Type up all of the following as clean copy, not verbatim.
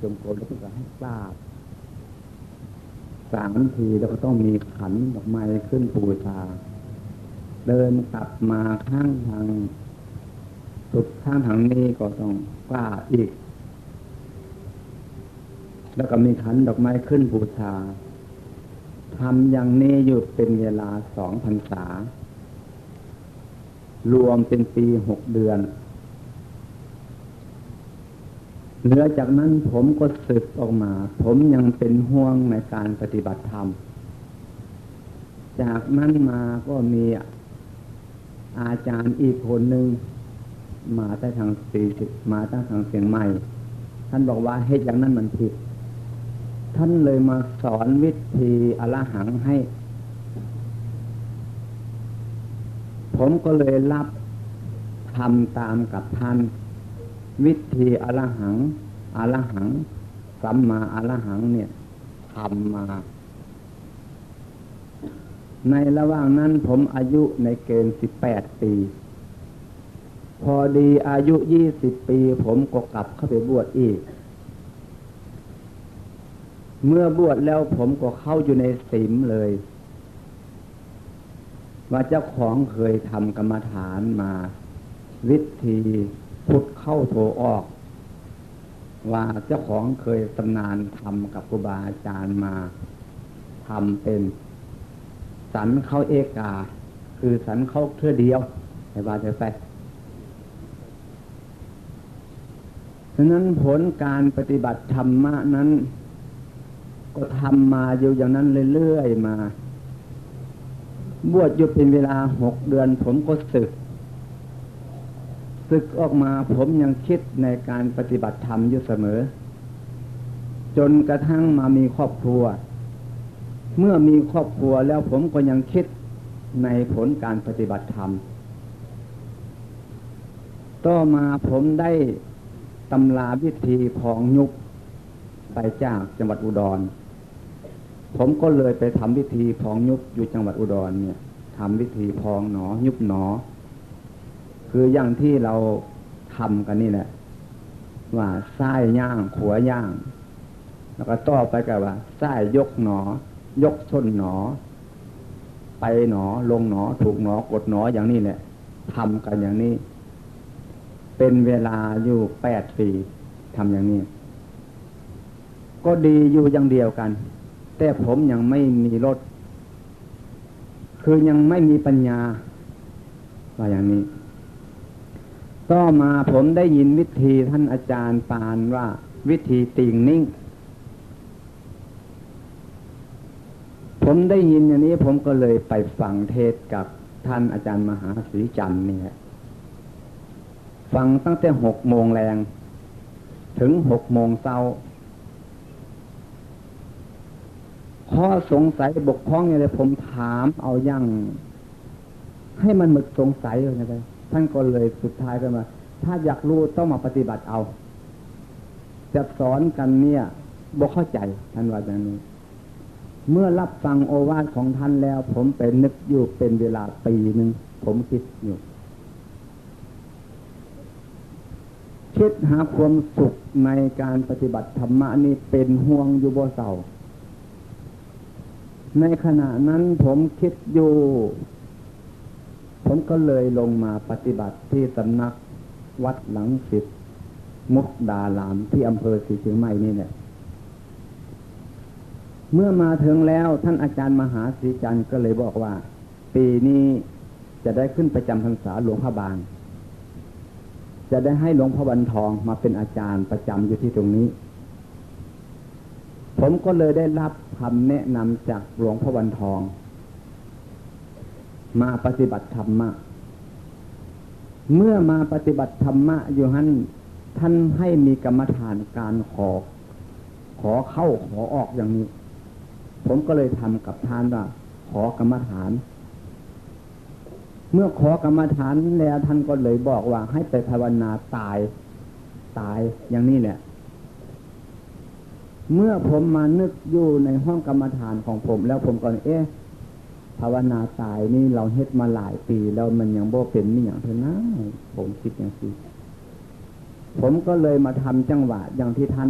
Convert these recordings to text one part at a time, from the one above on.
มกลมแล้วก็ให้กราบ3 ทีแล้วก็ต้องมีขันดอกไม้ขึ้นบูชาเดินกลับมาข้างทางสุดข้างทางนี้ก็ต้องกราบอีกแล้วก็มีขันดอกไม้ขึ้นบูชาทำอย่างนี้อยู่เป็นเวลา2 พรรษารวมเป็นปี6 เดือนเหลือจากนั้นผมก็สึกออกมาผมยังเป็นห่วงในการปฏิบัติธรรมจากนั้นมาก็มีอาจารย์อีกคนหนึ่งมาตั้งทาง40มาตั้งทางเชียงใหม่ท่านบอกว่าเฮ็ดอย่างนั้นมันผิดท่านเลยมาสอนวิธีอรหังให้ผมก็เลยรับทำตามกับท่านวิธีอรหังสัมมาอรหังเนี่ยทำมาในระหว่างนั้นผมอายุในเกณฑ์18 ปีพอดีอายุ20 ปีผมก็กลับเข้าไปบวชอีกเมื่อบวชแล้วผมก็เข้าอยู่ในศีลเลยว่าเจ้าของเคยทำกรรมฐานมาวิธีพุทเข้าโทออกว่าเจ้าของเคยตำนานทำกับครูบาอาจารย์มาทำเป็นสันเข้าเอกาคือสันเข้าเทื่อเดียวไอ้บาจะไปฉะนั้นผลการปฏิบัติธรรมะนั้นก็ทำมาอยู่อย่างนั้นเรื่อยๆมาบวชอยู่เป็นเวลา6 เดือนผมก็สึกออกมาผมยังคิดในการปฏิบัติธรรมอยู่เสมอจนกระทั่งมามีครอบครัวเมื่อมีครอบครัวแล้วผมก็ยังคิดในผลการปฏิบัติธรรมต่อมาผมได้ตำราวิธีพองยุบไปจากจังหวัดอุดรผมก็เลยไปทำวิธีพองยุบอยู่จังหวัดอุดรเนี่ยทำวิธีพองหนอยุบหนอคืออย่างที่เราทำกันนี่แหละว่าซ้ายย่างขวาย่างแล้วก็ต่อไปก็ว่าซ้ายยกหนอยกส้นหนอไปหนอลงหนอถูกหนอกดหนออย่างนี้แหละทำกันอย่างนี้เป็นเวลาอยู่8 ปีทำอย่างนี้ก็ดีอยู่อย่างเดียวกันแต่ผมยังไม่มีรถคือยังไม่มีปัญญาว่าอย่างนี้ต่อมาผมได้ยินวิธีท่านอาจารย์ปานว่าวิธีติ่งนิ่งผมได้ยินอย่างนี้ผมก็เลยไปฟังเทศกับท่านอาจารย์มหาศรีจันทร์นี่แหละฟังตั้งแต่6 โมงแรงถึง6 โมงเช้าข้อสงสัยบกพร่องอะไรผมถามเอาอย่างให้มันหมดสงสัยเลยนะท่านก็เลยสุดท้ายก็มาถ้าอยากรู้ต้องมาปฏิบัติเอาจะสอนกันเนี่ยบ่เข้าใจท่านว่าอย่างนี้เมื่อรับฟังโอวาทของท่านแล้วผมไปนึกอยู่เป็นเวลาปีนึงผมคิดอยู่คิดหาความสุขในการปฏิบัติธรรมะนี่เป็นห่วงอยู่บ่เศร้าในขณะนั้นผมคิดอยู่ผมก็เลยลงมาปฏิบัติที่สำนักวัดหลังสิทธิ์มุกดารามที่อำเภอศรีเชียงใหม่นี่เนี่ยเมื่อมาถึงแล้วท่านอาจารย์มหาศรีจันทร์ก็เลยบอกว่าปีนี้จะได้ขึ้นประจำพรรษาหลวงพ่อบางจะได้ให้หลวงพ่อวันทองมาเป็นอาจารย์ประจำอยู่ที่ตรงนี้ผมก็เลยได้รับคำแนะนำจากหลวงพ่อวันทองมาปฏิบัติธรรมะเมื่อมาปฏิบัติธรรมะอยู่ท่านให้มีกรรมฐานการขอเข้าขอออกอย่างนี้ผมก็เลยทำกับท่านว่าขอกรรมฐานเมื่อขอกรรมฐานแล้วท่านก็เลยบอกว่าให้ไปภาวนาตายอย่างนี้แหละเมื่อผมมานึกอยู่ในห้องกรรมฐานของผมแล้วผมก็ภาวนาตายนี่เราเฮ็ดมาหลายปีแล้วมันยังบ่เป็นนี่อย่างเท่านั้นผมคิดอย่างนี้ผมก็เลยมาทำจังหวะอย่างที่ท่าน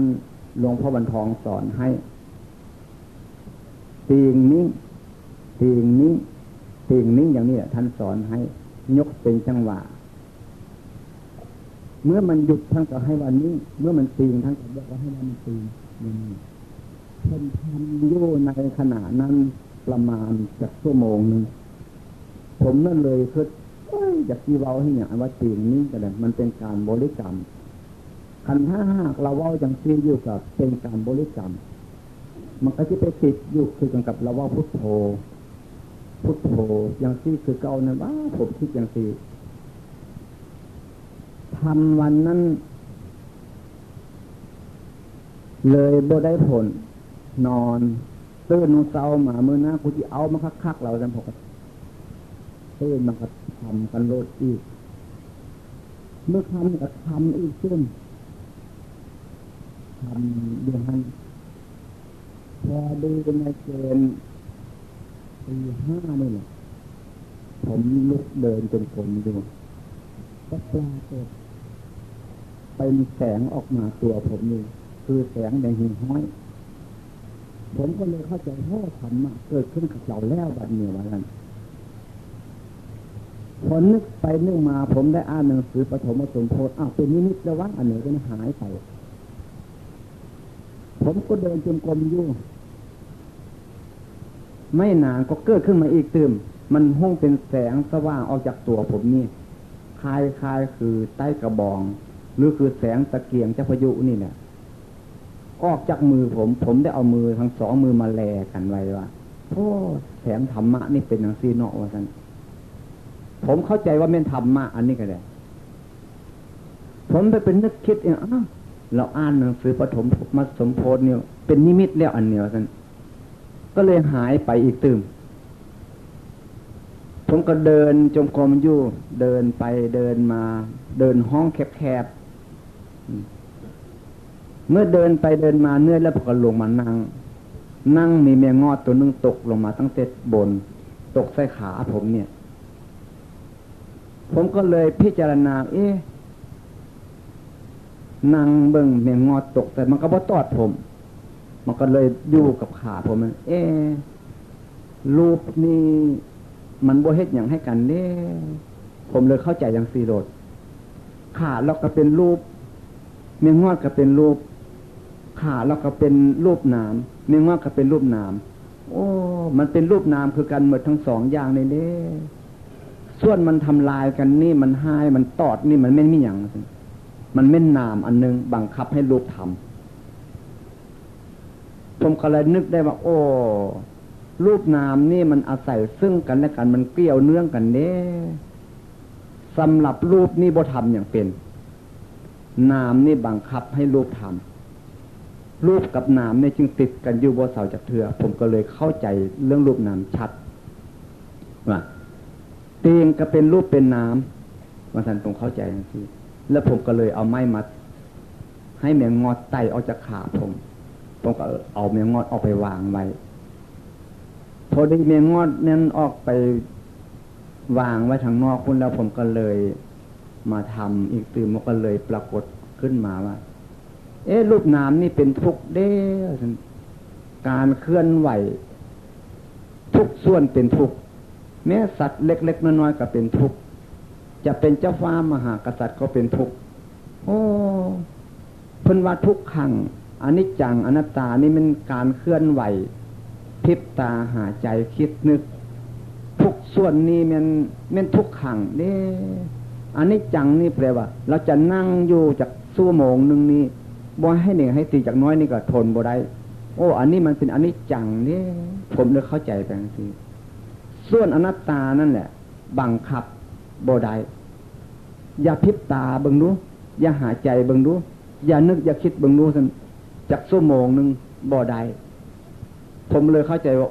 หลวงพ่อบรรทองสอนให้ตีงนิ่งตีงนิ่งตีงนิ่งอย่างนี้ท่านสอนให้ยกเป็นจังหวะเมื่อมันหยุดทั้งก็ให้วันนี้เมื่อมันตีงทั้งก็บอกว่าให้มันตีงท่านทำอยู่ในขณะนั้นประมาณจากชั่วโมงนึงผมนั่นเลยคืออยากที่เว้าให้อย่างว่าตีงนิ่งก็ได้มันเป็นการบริกรรมคันถ้าหากเราเว้าอย่างซีอยู่กับเป็นการบริกรรมมันก็จะไปติดอยู่คือกับเราว่าพุทโธพุทโธอย่างซีคือเก่านั่นว่าผมคิดอย่างซีทำวันนั้นเลยบ่ได้ผลนอนตื่นนุ่งเศร้ามาเมื่อหน้ากูที่เอามาคักๆเราจำผมตื่นมาก็ทำกันโลดอีกเมื่อทำก็ทำอีกซึ่งทำเดือนหันพอดูในเกณฑ์ตี 5นี่แหละผมลุกเดินจนผมดูก็ปรากฏเป็นแสงออกมาตัวผมนี่คือแสงแดงหิ่งห้อยผมก็เลยเข้าใจธรรมะเกิดขึ้นกับเราแล้วบัดนี้ว่างั้นพอนึกไปนึกมาผมได้อ่านหนังสือปฐมสมโพธิเป็นนิดๆแล้วว่าอันไหนก็หายไปผมก็เดินจงกรมอยู่ไม่นานก็เกิดขึ้นมาอีกตื่มมันห้องเป็นแสงสว่างออกจากตัวผมนี่คล้ายคือใต้กระบองหรือคือแสงตะเกียงเจ้าพายุนี่แหละออกจากมือผมได้เอามือทั้งสองมือมาแลกันไว้ว่าโอ้แสงธรรมะนี่เป็นอย่างซีเนาะว่าซั่นผมเข้าใจว่าแม่นธรรมะอันนี้ก็ได้ผมไปเป็นนึกคิดเราอ่านหนังสือปฐมมาสมโพธิเนี่ยเป็นนิมิตแล้วอันเดียวกันก็เลยหายไปอีกตื่มผมก็เดินจงกรมอยู่เดินไปเดินมาเดินห้องแคบๆเมื่อเดินไปเดินมาเนื่อยแล้วผมก็ลงมานั่งมีแมงงอดตัวนึงตกลงมาตั้งแต่บนตกใส่ขาผมเนี่ยผมก็เลยพิจารณานั่งเบิ่งแมงงอดตกแต่มันก็บ่ตอดผมมันก็เลยอยู่กับขาผมมันรูปนี่มันบ่เฮ็ดหยังให้กันเด้ผมเลยเข้าใจอย่างซีโรดขาเราก็เป็นรูปแมงงอดก็เป็นรูปขาเราก็เป็นรูปนามแมงงอดก็เป็นรูปนามมันเป็นรูปนามคือกันหมดทั้งสองอย่างเลยเด้ส่วนมันทำลายกันนี่มันหายมันตอดนี่มันไม่มีหยังมันเม่นนามอันนึงบังคับให้รูปทำผมก็เลยนึกได้ว่ารูปนามนี่มันอาศัยซึ่งกันและกันมันเกี่ยวเนื่องกันเด้สำหรับรูปนี่บ่ทำอย่างเป็นนามนี่บังคับให้รูปทำรูปกับนามนี่จึงติดกันอยู่บ่เสาจากเถื่อผมก็เลยเข้าใจเรื่องรูปนามชัดว่าเตียงก็เป็นรูปเป็นนามว่าท่านต้องเข้าใจอย่างนี้แล้วผมก็เลยเอาไม้มาให้แมงงอดไต่ออกจากขาผมก็เอาแมงงอดออกไปวางไว้พอได้แมงงอดนั้นออกไปวางไว้ทางนอกคุณแล้วผมก็เลยมาทำอีกตื่นมันก็เลยปรากฏขึ้นมาว่ารูปนามนี่เป็นทุกข์เด้การเคลื่อนไหวทุกส่วนเป็นทุกข์แม้สัตว์เล็กๆน้อยๆก็เป็นทุกข์จะเป็นเจ้าฟ้ามหากษัตริย์ก็เป็นทุกข์เพิ่นว่าทุกขังอนิจจังอนัตตานี่มันการเคลื่อนไหวพริบตาหาใจคิดนึกทุกส่วนนี้มันทุกขังเด้อนิจจังนี่แปลว่าเราจะนั่งอยู่จากชั่วโมงนึงนี่บ่ให้หนึ่งให้ตีจากน้อยนี่ก็ทนบ่ได้อันนี้มันเป็นอนิจจังนี่ผมเลยเข้าใจไปจังซี่ส่วนอนัตตานั่นแหละบังคับบ่ได้อย่าพริบตาเบิ่งดูอย่าหาใจเบิ่งดูอย่านึกอย่าคิดเบิ่งดูซั่นจักชั่วโมงนึงบ่ได้ผมเลยเข้าใจว่า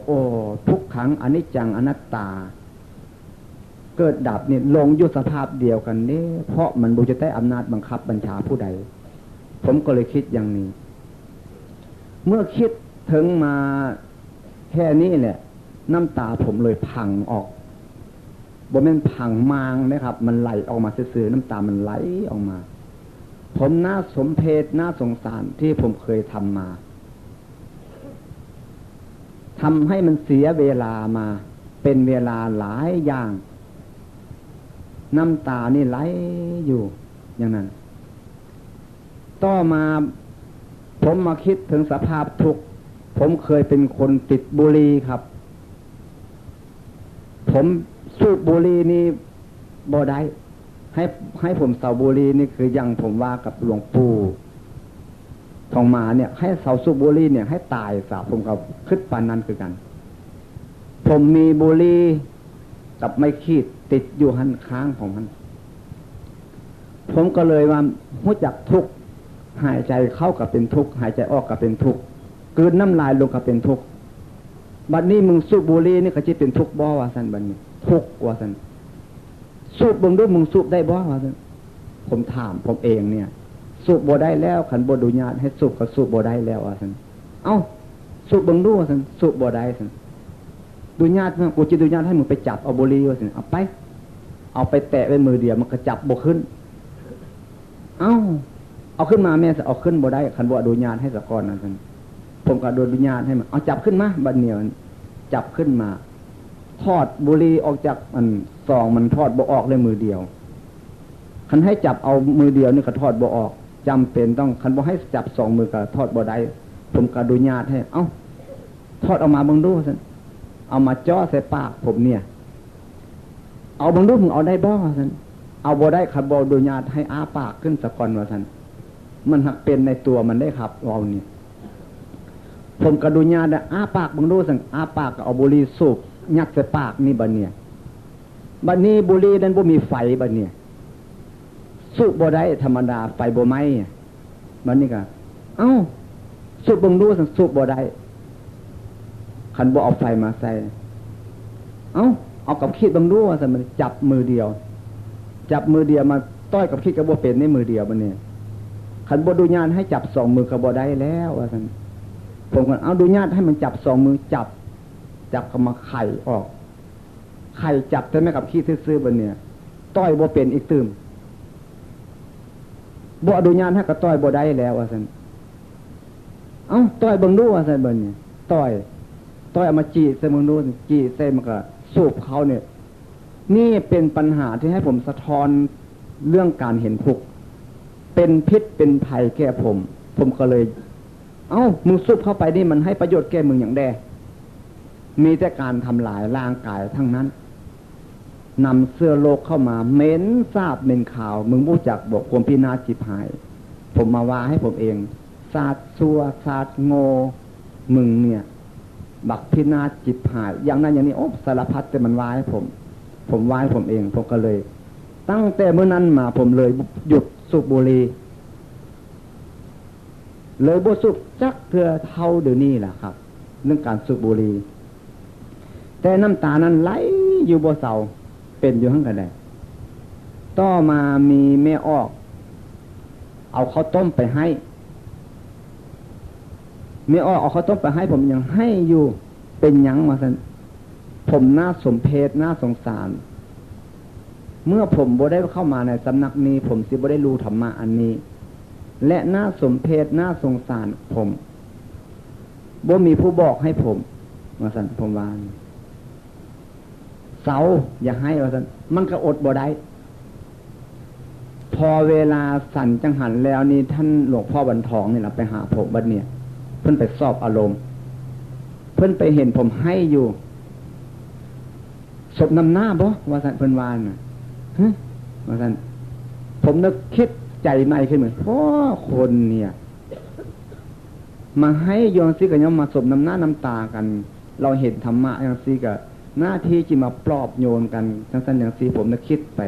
ทุกขังอนิจจังอนัตตาเกิดดับนี่ลงอยู่สภาพเดียวกันนี่เพราะมันบ่จะได้อำนาจบังคับบัญชาผู้ใดผมก็เลยคิดอย่างนี้เมื่อคิดถึงมาแค่นี้แหละน้ำตาผมเลยพังออกบ่แม่นพังมางนะครับมันไหลออกมาซื่อๆน้ำตามันไหลออกมา ผมน่าสมเพชน่าสงสารที่ผมเคยทำมาทำให้มันเสียเวลามาเป็นเวลาหลายอย่างน้ำตานี่ไหลอยู่อย่างนั้นต่อมาผมมาคิดถึงสภาพทุกข์ผมเคยเป็นคนติดบุหรี่ครับผมสูบบุหรี่นี่บ่ได้ให้ผมเสาบุหรี่นี่คือยังผมว่ากับหลวงปู่ทองมาเนี่ยให้เสาสูบบุหรี่เนี่ยให้ตายสาผมกับคิดปานนั้นคือกันผมมีบุหรี่กับไม่ขีดติดอยู่หันค้างของมันผมก็เลยว่ารู้จักทุกข์หายใจเข้ากับเป็นทุกข์หายใจออกกับเป็นทุกข์กลืนน้ำลายลงกับเป็นทุกข์บัดนี้มึงสูบบุหรี่นี่ก็จะเป็นทุกข์บ่ว่าซั่นบัดนี้ทุกข์ว่าซั่นสูบเบิ่งดูมึงสูบได้บ่ว่าซั่นผมถามผมเองเนี่ยสูบบ่ได้แล้วขันบ่อนุญาตให้สูบก็สูบบ่ได้แล้วว่าซั่นเอ้าสูบเบิ่งดูว่าซั่นสูบบ่ได้ซั่นอนุญาตกูจะอนุญาตให้มึงไปจับเอาบุหรี่ว่าซั่นเอาไปแตะไว้มือเดียวมันก็จับบ่ขึ้นเอ้าเอาขึ้นมาแม่จะเอาขึ้นบ่ได้ขันบ่อนุญาตให้สะก่อนนั่นซั่นผมก็อนุญาตให้มันเอาจับขึ้นมาบัดเดียวจับขึ้นมาทอดบุหรี่ออกจากมันซองมันทอดบ่ออกเลยมือเดียวคันให้จับเอามือเดียวนี่ก็ทอดบ่ออกจำเป็นต้องคันบ่ให้จับสองมือก็ทอดบ่ได้ผมก็อนุญาตให้เอ้าทอดออกมาเบิ่งดูซั่นเอามาจ่อใส่ปากผมเนี่ยเอาเบิ่งดูมึงเอาได้บ่ซั่นเอาบ่ได้คันบ่อนุญาตให้อ้าปากขึ้นซะก่อนว่าซั่นมันหักเป็นในตัวมันได้ครับเรานี่ผมก็อนุญาตอ้าปากเบิ่งดูซั่นอ้าปากก็เอาบุหรี่สูบยัดใส่ปากนี่บัดเนี่ยบัดนี้บุหรี่นั้นบ่มีไฟบัดเนี่ยสูบบ่ได้ธรรมดาไฟบ่ไหม้บัดนี้ก็เอ้าสูบเบิ่งดูซั่นสูบบ่ได้คันบ่เอาไฟมาใส่เอากับขีดเบิ่งดูว่าซั่นมันจับมือเดียวมาต้อยกับขีดก็บ่เป็นในมือเดียวบัดนี้คันบ่อนุญาตให้จับสองมือก็บ่ได้แล้วว่าซั่นผมก็เอาอนุญาตให้มันจับสองมือจับก็มาไข่ออกไข่จับแต่ไม่กับขี้ซื่อๆบัดเนี่ยต้อยบ่เป็นอีกตื่มบ่อนุญาตให้ก็ต้อยบ่ได้แล้วว่าซั่นต้อยเบิ่งดูว่าซั่นบัดเนี่ยต้อยเอามาจี้ใส่มือนู้นจี้ใส่มันก็สูบเขาเนี่ยนี่เป็นปัญหาที่ให้ผมสะท้อนเรื่องการเห็นทุกข์เป็นพิษเป็นภัยแก่ผมก็เลยมึงสูบเข้าไปนี่มันให้ประโยชน์แก่มึงอย่างแดมีแต่การทำลายร่างกายทั้งนั้นนำเสื้อโลกเข้ามาเหม็นสาบเหม็นข่าวมึงรู้จักบอกความพินาศจิบหายผมมาว่าให้ผมเองศาสตร์ซัวศาสตร์โง่มึงเนี่ยบักพินาศจิบหายอย่างนั้นอย่างนี้สารพัดแต่มันว่าให้ผมว่าให้ผมเองผมก็เลยตั้งแต่เมื่อนั้นมาผมเลยหยุดสูบบุหรี่เลยบ่สูบจักเพื่อเท่าเดี๋ยวนี้แหละครับเรื่องการสูบบุหรี่แต่น้ำตานั้นไหลอยู่บ่เศร้าเป็นอยู่ทั้งกันได้ต่อมามีแม่ออกเอาข้าวต้มไปให้แม่ออกเอาข้าวต้มไปให้ผมยังให้อยู่เป็นหยังมาซั่นผมน่าสมเพชน่าสงสารเมื่อผมบ่ได้เข้ามาในสำนักนี้ผมสิบ่ได้รู้ธรรมะอันนี้และน่าสมเพชน่าสงสารผมบ่มีผู้บอกให้ผมว่าซั่นผมว่าเสาอย่าให้ว่าซั่นมันก็อดบ่ได้พอเวลาสั่นจังหันแล้วนี่ท่านหลวงพ่อบรรทองนี่ล่ะไปหาผมบัดเนี่ยเพิ่นไปสอบอารมณ์เพิ่นไปเห็นผมให้อยู่ศพนำหน้าบ่ว่าซั่นเพิ่นว่าน่ะว่าซั่นผมนึกคิดใจในขึ้นเหมือนคนเนี่ยมาให้ยองซี่ก็ยังมาศพนำหน้าน้ำตากันเราเห็นธรรมะอย่างซี่ก็หน้าที่ที่มาปลอบโยนกันทั้งสั้นอย่างซี่ผมนึกคิดไป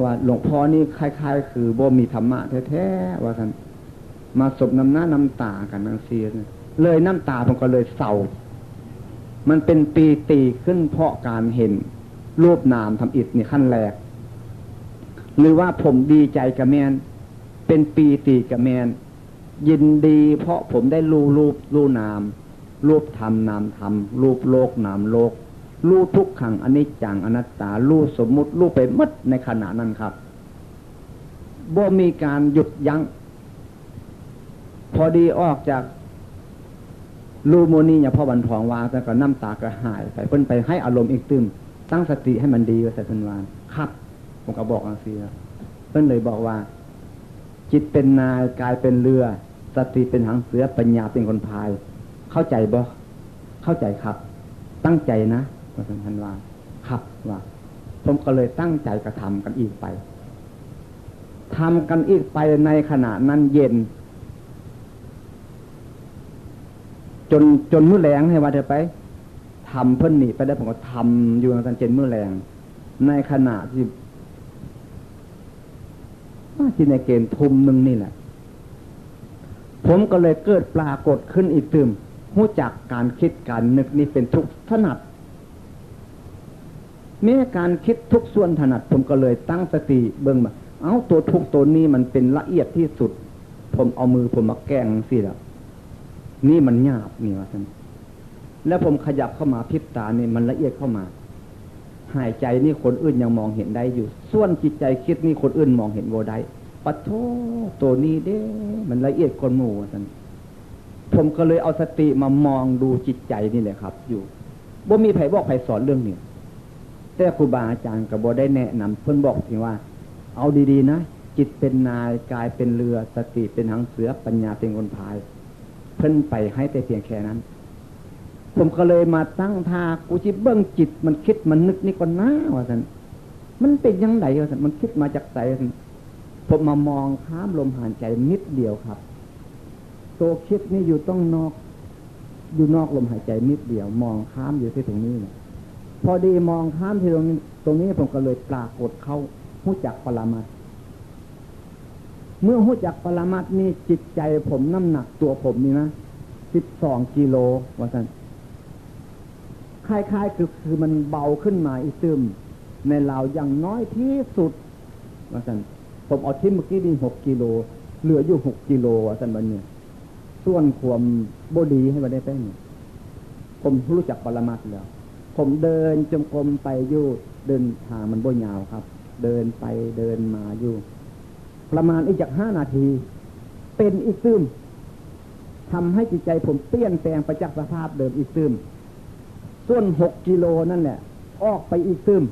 ว่าหลวงพ่อนี่คล้ายๆคือบ่มีธรรมะแท้ๆว่าซั่นมาศพนำหน้าน้ำตากันทั้งซี่เลยน้ำตาผมก็เลยเศร้ามันเป็นปีติขึ้นเพราะการเห็นรูปนามทำอิฐนี่ขั้นแรกหรือว่าผมดีใจกับแมนเป็นปีติกับแมนยินดีเพราะผมได้รู้นามรูปธรรมนามธรรมรูปโลกนามโลกรู้ทุกขังอนิจจังอนัตตารู้สมมุติรู้ไปหมดในขณะนั้นครับ บ่มีการหยุดยั้งพอดีออกจากรูโมนีเนี่ยพ่อบันทองวางแต่ก็น้ำตากระหายไปเพิ่นไปให้อารมณ์อีกตื่มตั้งสติให้มันดีว่าแต่เพิ่นวางครับผมก็บอกอังซีเพิ่นเลยบอกว่าจิตเป็นนายกายเป็นเรือสติเป็นหางเสือปัญญาเป็นคนพายเข้าใจบ่เข้าใจครับตั้งใจนะว่าท่านว่าครับว่าผมก็เลยตั้งใจกระทำกันอีกไปทำกันอีกไปในขณะนั้นเย็นจนมื้อแลงให้ว่าเดี๋ยวไปทำเพิ่นนี่ไปได้ผมก็ทำอยู่ตอนเย็นมื้อแลงในขณะที่ในเกณฑ์ทุ่มนึงนี่แหละผมก็เลยเกิดปรากฏขึ้นอีกตื่มรู้จักการคิดการนึกนี่เป็นทุกถนัดแม้การคิดทุกส่วนถนัดผมก็เลยตั้งสติเบิ่งมาเอาตัวทุกตัวนี้มันเป็นละเอียดที่สุดผมเอามือผมมาแกล้งสิล่ะนี่มันหยาบนี่ว่าท่านแล้วผมขยับเข้ามาพริบตานี่มันละเอียดเข้ามาหายใจนี่คนอื่นยังมองเห็นได้อยู่ส่วนจิตใจคิดนี่คนอื่นมองเห็นบ่ได้ปะโถตัวนี้เด้มันละเอียดคนหมู่ว่าท่านผมก็เลยเอาสติมามองดูจิตใจนี่แหละครับอยู่บ่มีไผบอกไผสอนเรื่องนี้แต่ครูบาอาจารย์ก็บ่ได้แนะนำเพิ่นบอกเพียงว่าเอาดีๆนะจิตเป็นนายกายเป็นเรือสติเป็นหางเสือปัญญาเป็นคนพายเพิ่นไปให้แต่เพียงแค่นั้นผมก็เลยมาตั้งท่ากูจิเบิ่งจิตมันคิดมันนึกนี่ก่อนนะว่าซั่นมันเป็นจังไดว่าซั่นมันคิดมาจากไสผมมามองข้ามลมหายใจนิดเดียวครับตัวคิดนี่อยู่ต้องนอกอยู่นอกลมหายใจนิดเดียวมองข้ามอยู่ที่ตรงนี้เนี่ยพอดีมองข้ามที่ตรงนี้ผมก็เลยปรากฏเข้ารู้จักปรมัตถ์เมื่อรู้จักปรมัตถ์นี่จิตใจผมน้ำหนักตัวผมนี่นะ12กิโลว่าซั่นคล้ายๆคือมันเบาขึ้นมาอีกตึมในเราอย่างน้อยที่สุดว่าซั่นผมเอาที่เมื่อกี้นี่6กิโลเหลืออยู่6กิโลว่าซั่นบัดนี้ส่วนความบ่ดีให้บ่ได้แป้งผมรู้จักปรมัตถ์แล้วผมเดินจงกรมไปอยู่เดินทางมันบ่ยาวครับเดินไปเดินมาอยู่ประมาณอีกจาก5นาทีเป็นอีกซึมทำให้จิตใจผมเปลี่ยนแปลงไปจากสภาพเดิมอีกซึมส่วน6กิโลนั่นแหละออกไปอีกซึม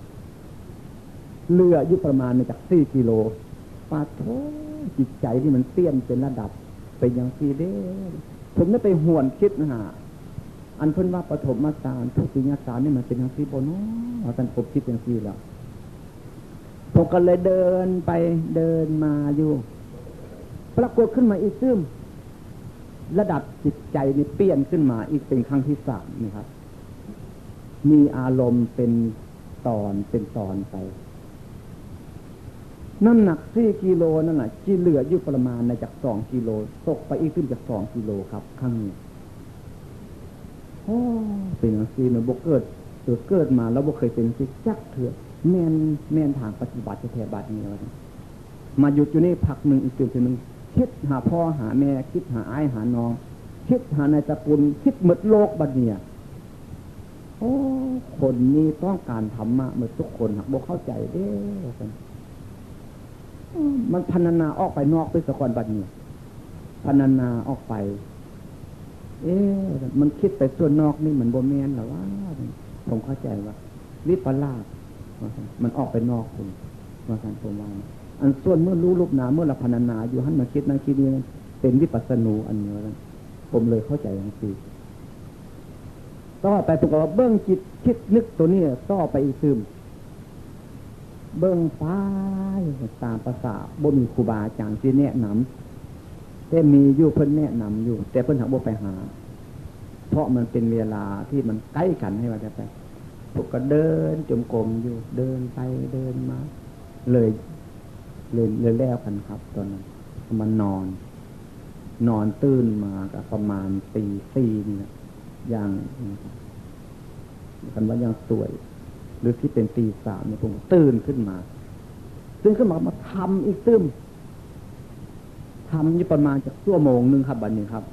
เหลืออยู่ประมาณจาก4กิโลปาโถจิตใจที่มันเปลี่ยนเป็นระดับเป็นอย่างที่เด้ผมได้ไปหวนคิดนะฮะอันเพิ่นว่าปฐมฌานทุติยฌานนี่มันเป็นอย่างที่บ่เนาะท่านผมคิดอย่างที่แล้วผมก็เลยเดินไปเดินมาอยู่ปรากฏขึ้นมาอีกซึมระดับจิตใจนี่เปลี่ยนขึ้นมาอีกเป็นครั้งที่3นี่ครับมีอารมณ์เป็นตอนไปน้ำหนัก4กิโลนั่นน่ะที่เหลืออยู่ประมาณในจาก2กิโลตกไปอีกขึ้นจาก2กิโลครับครั้งนี้โอ้เป็นจังซี่มันบ่เกิดมาแล้วบ่เคยเป็นสิจักเถื่อแม่นทางปฏิบัติแท้ๆบัดนี้ว่ามาหยุดอยู่นี่พักนึงอีกตื่นนึงคิดหาพ่อหาแม่คิดหาอ้ายหาน้องคิดหาในตระกูลคิดหมดโลกบัดนี้โอ้คนนี้ต้องการธรรมะหมดทุกคนหากบ่เข้าใจเด้อมันพรรณนาออกไปนอกไปสะก่อนบัดนี้พรรณนาออกไปมันคิดไปส่วนนอกนี่เหมือนบ่แม่นหรอว่าผมเข้าใจว่าวิปลาสมันออกไปนอกคุณว่าซั่นผมว่าอันส่วนเมื่อรู้รูปนามเมื่อละพรรณนาอยู่หันมาคิดนั่นคิดนี่เป็นวิปัสสนูอันนี้ว่าผมเลยเข้าใจอย่างนี้ต่อไปผมก็ว่าเบิ่งจิตคิดนึกตัวนี้ต่อไปอีกซึมเบิ่งไปตามภาษาบ่มีครูบาอาจารย์ที่แนะนำแต่มีอยู่เพิ่นแนะนำอยู่แต่เพิ่นหาบ่ไปหาเพราะมันเป็นเวลาที่มันใกล้กันให้ว่าจะไปผมก็เดินจมกรมอยู่เดินไปเดินมาเลยแล้วกันครับตอนนั้นมันนอนตื่นมาก็ประมาณตี4นี่แหละอย่างกันว่ายังสวยหรือที่เป็นตี3เนี่ยผมตื่นขึ้นมาทำอีกตึ้มทำอยู่ประมาณจากชั่วโมงนึงครับบัดนี้ครับ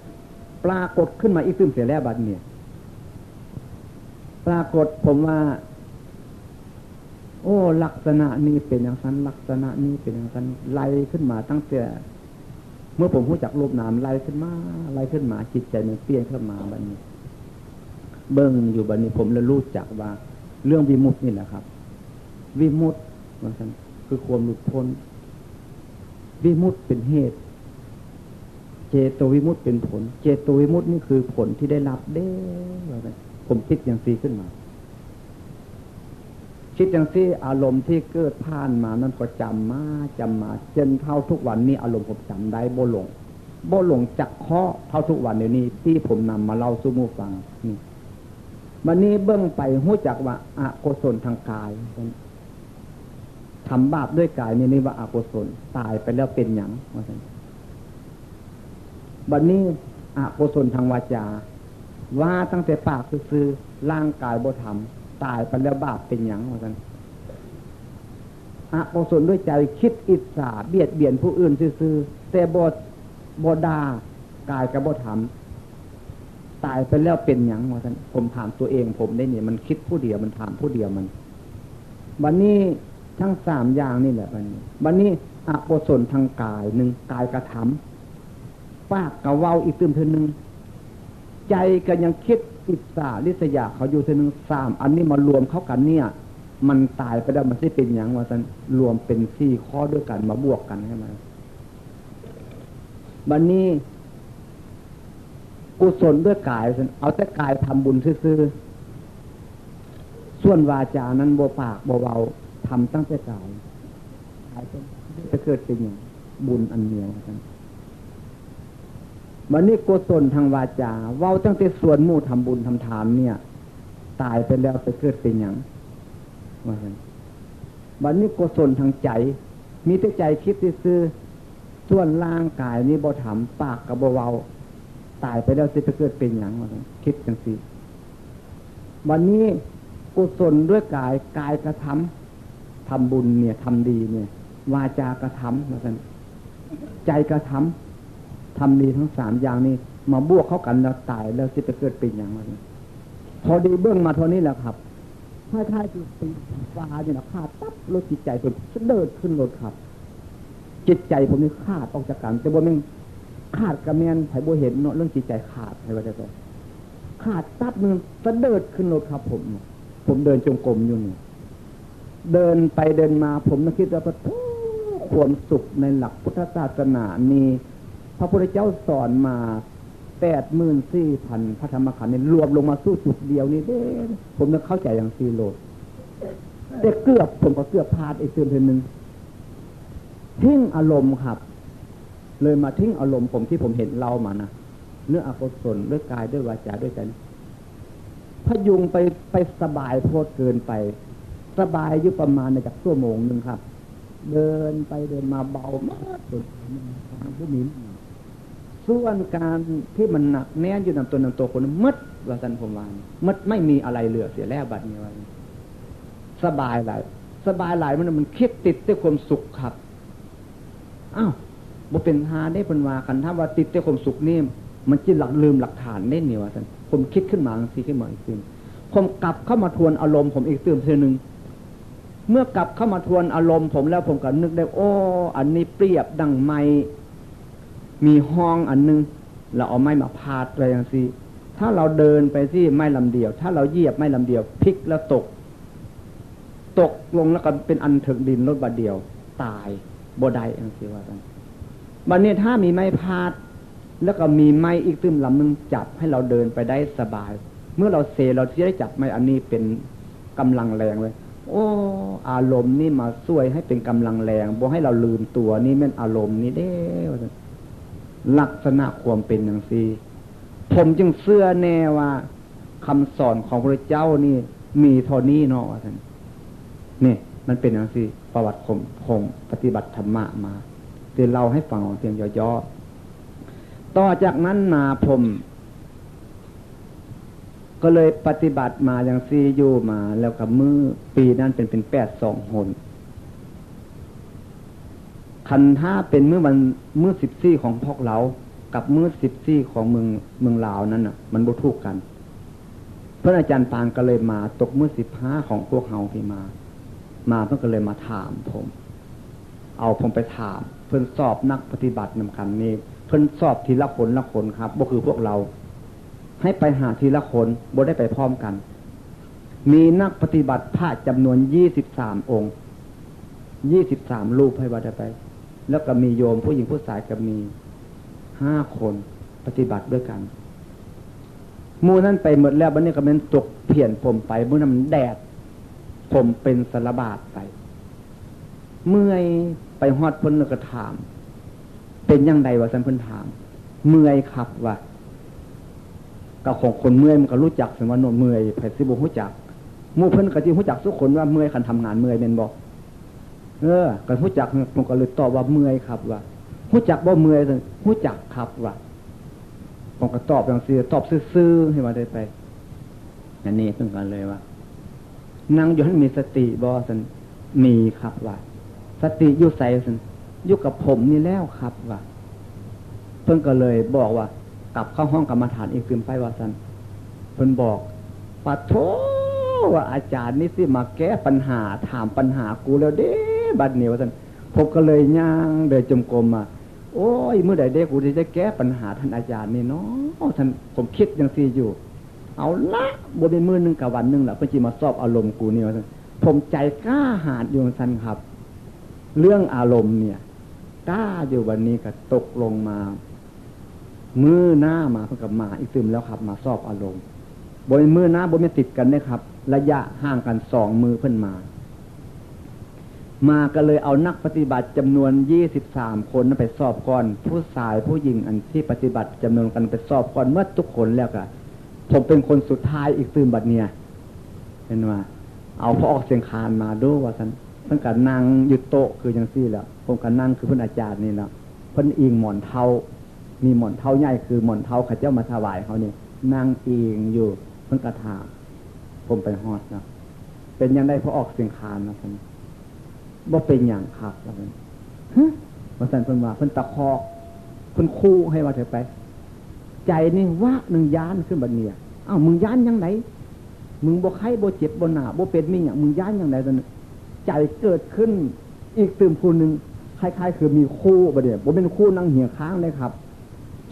ปรากฏขึ้นมาอีกตึ้มเสียแล้วบัดนี้ปรากฏผมว่าโ โอ้ลักษณะนี้เป็นอย่างนั้นลักษณะนี้เป็นอย่างนั้นไล่ขึ้นมาตั้งแต่เมื่อผมรู้จักรูปนามไล่ขึ้นมาจิตใจมันเปลี่ยนขึ้นมาบัดนี้เบิ่งอยู่บัดนี้ผมเลยรู้จักว่าเรื่องวิมุตตินี่แหละครับวิมุตติว่าซั่นคือความหลุดพ้นวิมุตติเป็นเหตุเจโตวิมุตติเป็นผลเจโตวิมุตตินี่คือผลที่ได้รับเด้ว่าซั่นผมคิดอย่างซีขึ้นมาคิดอย่างที่อารมณ์ที่เกิดผ่านมานั้นก็จำมาจนเท่าทุกวันนี้อารมณ์ผมจำได้บ่หลงจักข้อเท่าทุกวันเดี๋ยวนี้ที่ผมนำมาเล่าสู่หมู่ฟังนี่วันนี้เบื้องไปหู้จักว่าอกุศลทางกายทำบาปด้วยกายนี่ว่าอกุศลตายไปแล้วเป็นหยังว่าซั่นวันนี้อกุศลทางวาจาว่าตั้งแต่ปากซื่อๆร่างกายบ่ทำตายไปแล้วบาปเป็นหยังว่าซั่นอกุศลด้วยใจคิดอิจฉาเบียดเบียนผู้อื่นซื่อๆแต่บ่ด่ากายก็บ่ทำตายไปแล้วเป็นหยังว่าซั่นผมถามตัวเองผมได้นี่มันคิดผู้เดียวมันถามผู้เดียวมันวันนี้ทั้ง3อย่างนี่แหละวันนี้อกุศลทางกาย1กายกระทำปากก็เว้าอีกตื่มเทื่อนึงใจก็ยังคิดอิจฉาริษยาเขาอยู่เทื่อนึง3อันนี้มารวมเข้ากันเนี่ยมันตายไปแล้วมันสิเป็นหยังว่าซั่นรวมเป็น4ข้อด้วยกันมาบวกกันให้มันวันนี้กุศลด้วยกายเอาแต่กายทำบุญซื่อๆส่วนวาจานั้นบ่ปากบ่เว้าทำตั้งแต่กายจะเกิดเป็นอย่างบุญอันเดียวกันวันนี้กุศลทางวาจาเว้าตั้งแต่ส่วนหมู่ทำบุญทำทานเนี่ยตายไปแล้วไปเกิดเป็นอย่างว่ากันวันนี้กุศลทางใจมีแต่ใจคิดซื่อส่วนร่างกายนี้บ่ทำปากกับบ่เว้าตายไปแล้วสิไปเกิดเป็นอย่างว่ากันคิดจังซี่วันนี้กุศลด้วยกายกระทำบุญเนี่ยทำดีเนี่ยวาจากระทำว่าซั่นใจกระทำดีทั้ง3อย่างนี้มาบวกเข้ากันแล้วตายแล้วสิไปเกิดเป็นอย่างว่าซั่นพอดีเบื้องมาเท่านี้แหละครับถ้าจิตฟ้าเนี่ยนะขาดปั๊บรถจิตใจผมเดินขึ้นรถครับจิตใจผมนี่ขาดออกจากกันแต่ว่ามันขาดกระแมนไผบ่เห็นเนาะเรื่องจิตใจขาดให้ว่าจะต้องขาดปั๊บนึงสะเดิดขึ้นรถครับผมเดินจงกรมอยู่นี่เดินไปเดินมาผมนึกคิดว่าความสุขในหลักพุทธศาสนานี้พระพุทธเจ้าสอนมา 84,000 พระธรรมขันธ์นี่รวมลงมาสู่จุดเดียวนี่เด้ผมนึกเข้าใจอย่างซีโรดแต่ผมก็เกือบพลาดอีกเทื่อนึงทิ้งอารมณ์ครับเลยมาทิ้งอารมณ์ผมที่ผมเห็นเล่ามานะเรื่องอกุศลด้วยกายด้วยวาจาด้วยใจพยุงไปสบายโพดเกินไปสบายอยู่ประมาณจากชั่วโมงนึงครับเดินไปเดินมาเบามากสุดผู้มีส่วนการที่มันหนักแน่นอยู่นำตัวคนมัดว่าซั่นผมว่ามัดไม่มีอะไรเหลือเสียแล้วบัดนี้ว่าสบายหลายมันคิดติดด้วยความสุขครับอ้าวบ่เป็นหาได้เพิ่นว่ากันถ้าว่าติดด้วยความสุขนี่มันจิลืมหลักฐานได้นี่ว่าซั่นผมคิดขึ้นมาจังซี่ขึ้นมาอีกทีผมกลับเข้ามาทวนอารมณ์ผมอีกเทื่อนึงเมื่อกลับเข้ามาทวนอารมณ์ผมแล้วผมก็นึกได้โอ้อันนี้เปรียบดังไม้มีห้องอันนึงเราเอาไม้มาพาดอะไรอย่างซี่ถ้าเราเดินไปที่ไม้ลำเดียวถ้าเราเหยียบไม้ลำเดียวพลิกแล้วตกลงแล้วก็เป็นอันถึงดินรถบาดเดียวตายบ่ได้อย่างซี่ว่ากันบัดนี้ถ้ามีไม้พาดแล้วก็มีไม้อีกตึ้มลำนึงจับให้เราเดินไปได้สบายเมื่อเราเซเราจะได้จับไม้อันนี้เป็นกำลังแรงเลยโอ้อารมณ์นี่มาช่วยให้เป็นกำลังแรงบ่ให้เราลืมตัวนี่แม่นอารมณ์นี่เด้ลักษณะความเป็นอย่างซี่ผมจึงเชื่อแน่ว่าคำสอนของพระเจ้านี่มีเท่านี้เนาะว่าซั่นนี่มันเป็นอย่างซี่ประวัติผมปฏิบัติธรรมะมาเดี๋ยวเล่าให้ฟังเพียงย่อๆต่อจากนั้นมาผมก็เลยปฏิบัติมาอย่างซี่อยู่มาแล้วกับมื้อปีนั้นเป็น82 หนคันถ้าเป็นมื้อ14ของพวกเรากับมื้อ14ของเมืองลาวนั้นน่ะมันบ่ถูกกันพระอาจารย์ปานก็เลยมาตกมื้อ15ของพวกเฮาที่มา มาเพิ่นก็เลยมาถามผมเอาผมไปถามเพิ่นสอบนักปฏิบัตินำกันนี้เพิ่นสอบทีละคนละคนครับบ่คือพวกเราให้ไปหาทีละคนบ่ได้ไปพร้อมกันมีนักปฏิบัติพระจำนวน23องค์23รูปให้ว่าได้ไปแล้วก็มีโยมผู้หญิงผู้ชายก็มี5คนปฏิบัติด้วยกันหมู่นั้นไปหมดแล้วบัดนี้ก็เป็นตกเพียนผมไปมื้อนั้นแดดผมเป็นสารบาดไปเมื่อยไปฮอดเพิ่นก็ถามเป็นจังได๋ว่าซั่นเพิ่นถามเมื่อยครับว่าก็ของคนเมื่อยมันก็รู้จักสิว่าโนเมื่อยไผสิบ่รู้จักหมู่เพิ่นก็สิรู้จักทุกคนว่าเมื่อยคันทำงานเมื่อยแม่นบ่ก็รู้จักผมก็เลยตอบว่าเมื่อยครับว่ารู้จักบ่เมื่อยซั่นรู้จักครับว่าผมก็ตอบจังซี่ตอบซื่อๆให้ว่าได้ไปอันนี้เพิ่นก็เลยว่านั่งอยู่ให้มีสติบ่ซั่นมีครับว่าสติอยู่ไสซั่นอยู่กับผมนี่แล้วครับว่าเพิ่นก็เลยบอกว่ากลับเข้าห้องกรรมฐานอีกคืนไปว่าซั่นเพิ่นบอกปะโถว่าอาจารย์นี่สิมาแก้ปัญหาถามปัญหากูแล้วเด้บัดนี้ว่าซั่นผมก็เลยย่างเดินจงกรมมาโอ้ยมื้อใดเด้กูสิได้แก้ปัญหาท่านอาจารย์นี่เนาะท่านผมคิดจังซี่อยู่เอาละบ่เป็นมื้อนึงกับวันนึงล่ะเพิ่นสิมาสอบอารมณ์กูนี่ว่าซั่นผมใจกล้าหาญอยู่ซั่นครับเรื่องอารมณ์เนี่ยกล้าอยู่วันนี้ก็ตกลงมามื้อหน้ามาเพิ่นก็มาอีกตึมแล้วครับมาสอบอารมณ์บ่เป็นมื้อหน้าบ่แม่นติดกันเด้ครับระยะห่างกัน2มื้อเพิ่นมาก็เลยเอานักปฏิบัติจำนวน23คนไปสอบก่อนผู้ชายผู้หญิงอันที่ปฏิบัติจำนวนกันไปสอบก่อนเมื่อทุกคนแล้วก็ผมเป็นคนสุดท้ายอีกตึมบัดเนี่ยเห็นว่าเอาพอออกเสียงคานมาดูว่าซั่นเพิ่นก็นั่งอยู่โต๊ะคือจังซี่แหละผมก็นั่งคือเพิ่นอาจารย์นี่แหละเพิ่นอิงหมอนเท้ามีหมอนเท้าใหญ่คือหมอนเท้าเขาเจ้ามาถวายเขานี่นั่งอิงอยู่เพิ่นก็ถามผมไปฮอดนะเป็นยังไงพอออกเสียงคานนะซั่นบ่เป็นหยังครับว่าซั่นว่าซั่นเพิ่นว่าเพิ่นตะคอกเพิ่นคู่ให้ว่าเถอะไปใจนี่ว่านึงย้านขึ้นบัดเนี่ยอ้าวมึงย้านจังไดมึงบ่ไข้บ่เจ็บบ่หน้าบ่เป็นมีหยังมึงย้านจังไดซั่นใจเกิดขึ้นอีกตื่มผู้นึงคล้ายๆคือมีคู่บ่เด้บ่เป็นคู่นั่งเหี่ยค้างเลยครับ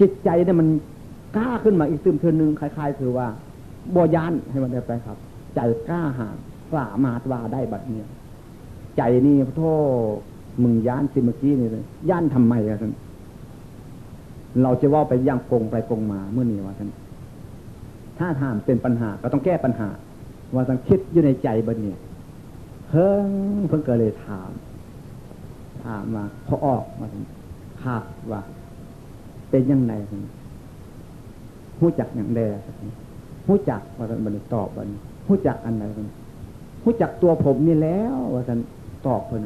จิตใจเนี่ยมันกล้าขึ้นมาอีกตื่มเทื่อนึงคล้ายๆคือว่าบ่ย้านให้มันได้ไปครับใจกล้าหาญสามารถว่าได้บัดนี้ใจนี่โธ่มึงย้านสิเมื่อกี้นี่เลยย้านทำไมอ่ะท่านเราจะว่าไปย่างกงไปกงมาเมื่อนี้ว่าท่านถ้าถามเป็นปัญหาก็ต้องแก้ปัญหาว่าต้องคิดอยู่ในใจบัดนี้เพิ่งก็เลยถามมาพอออกมาท่านครับว่าเป็นยังไงท่านรู้จักอย่างใดรู้จักว่าท่านบัดนี้ตอบบัดนี้รู้จักอันใดท่านรู้จักตัวผมนี่แล้วว่าท่านตอบเพิ่น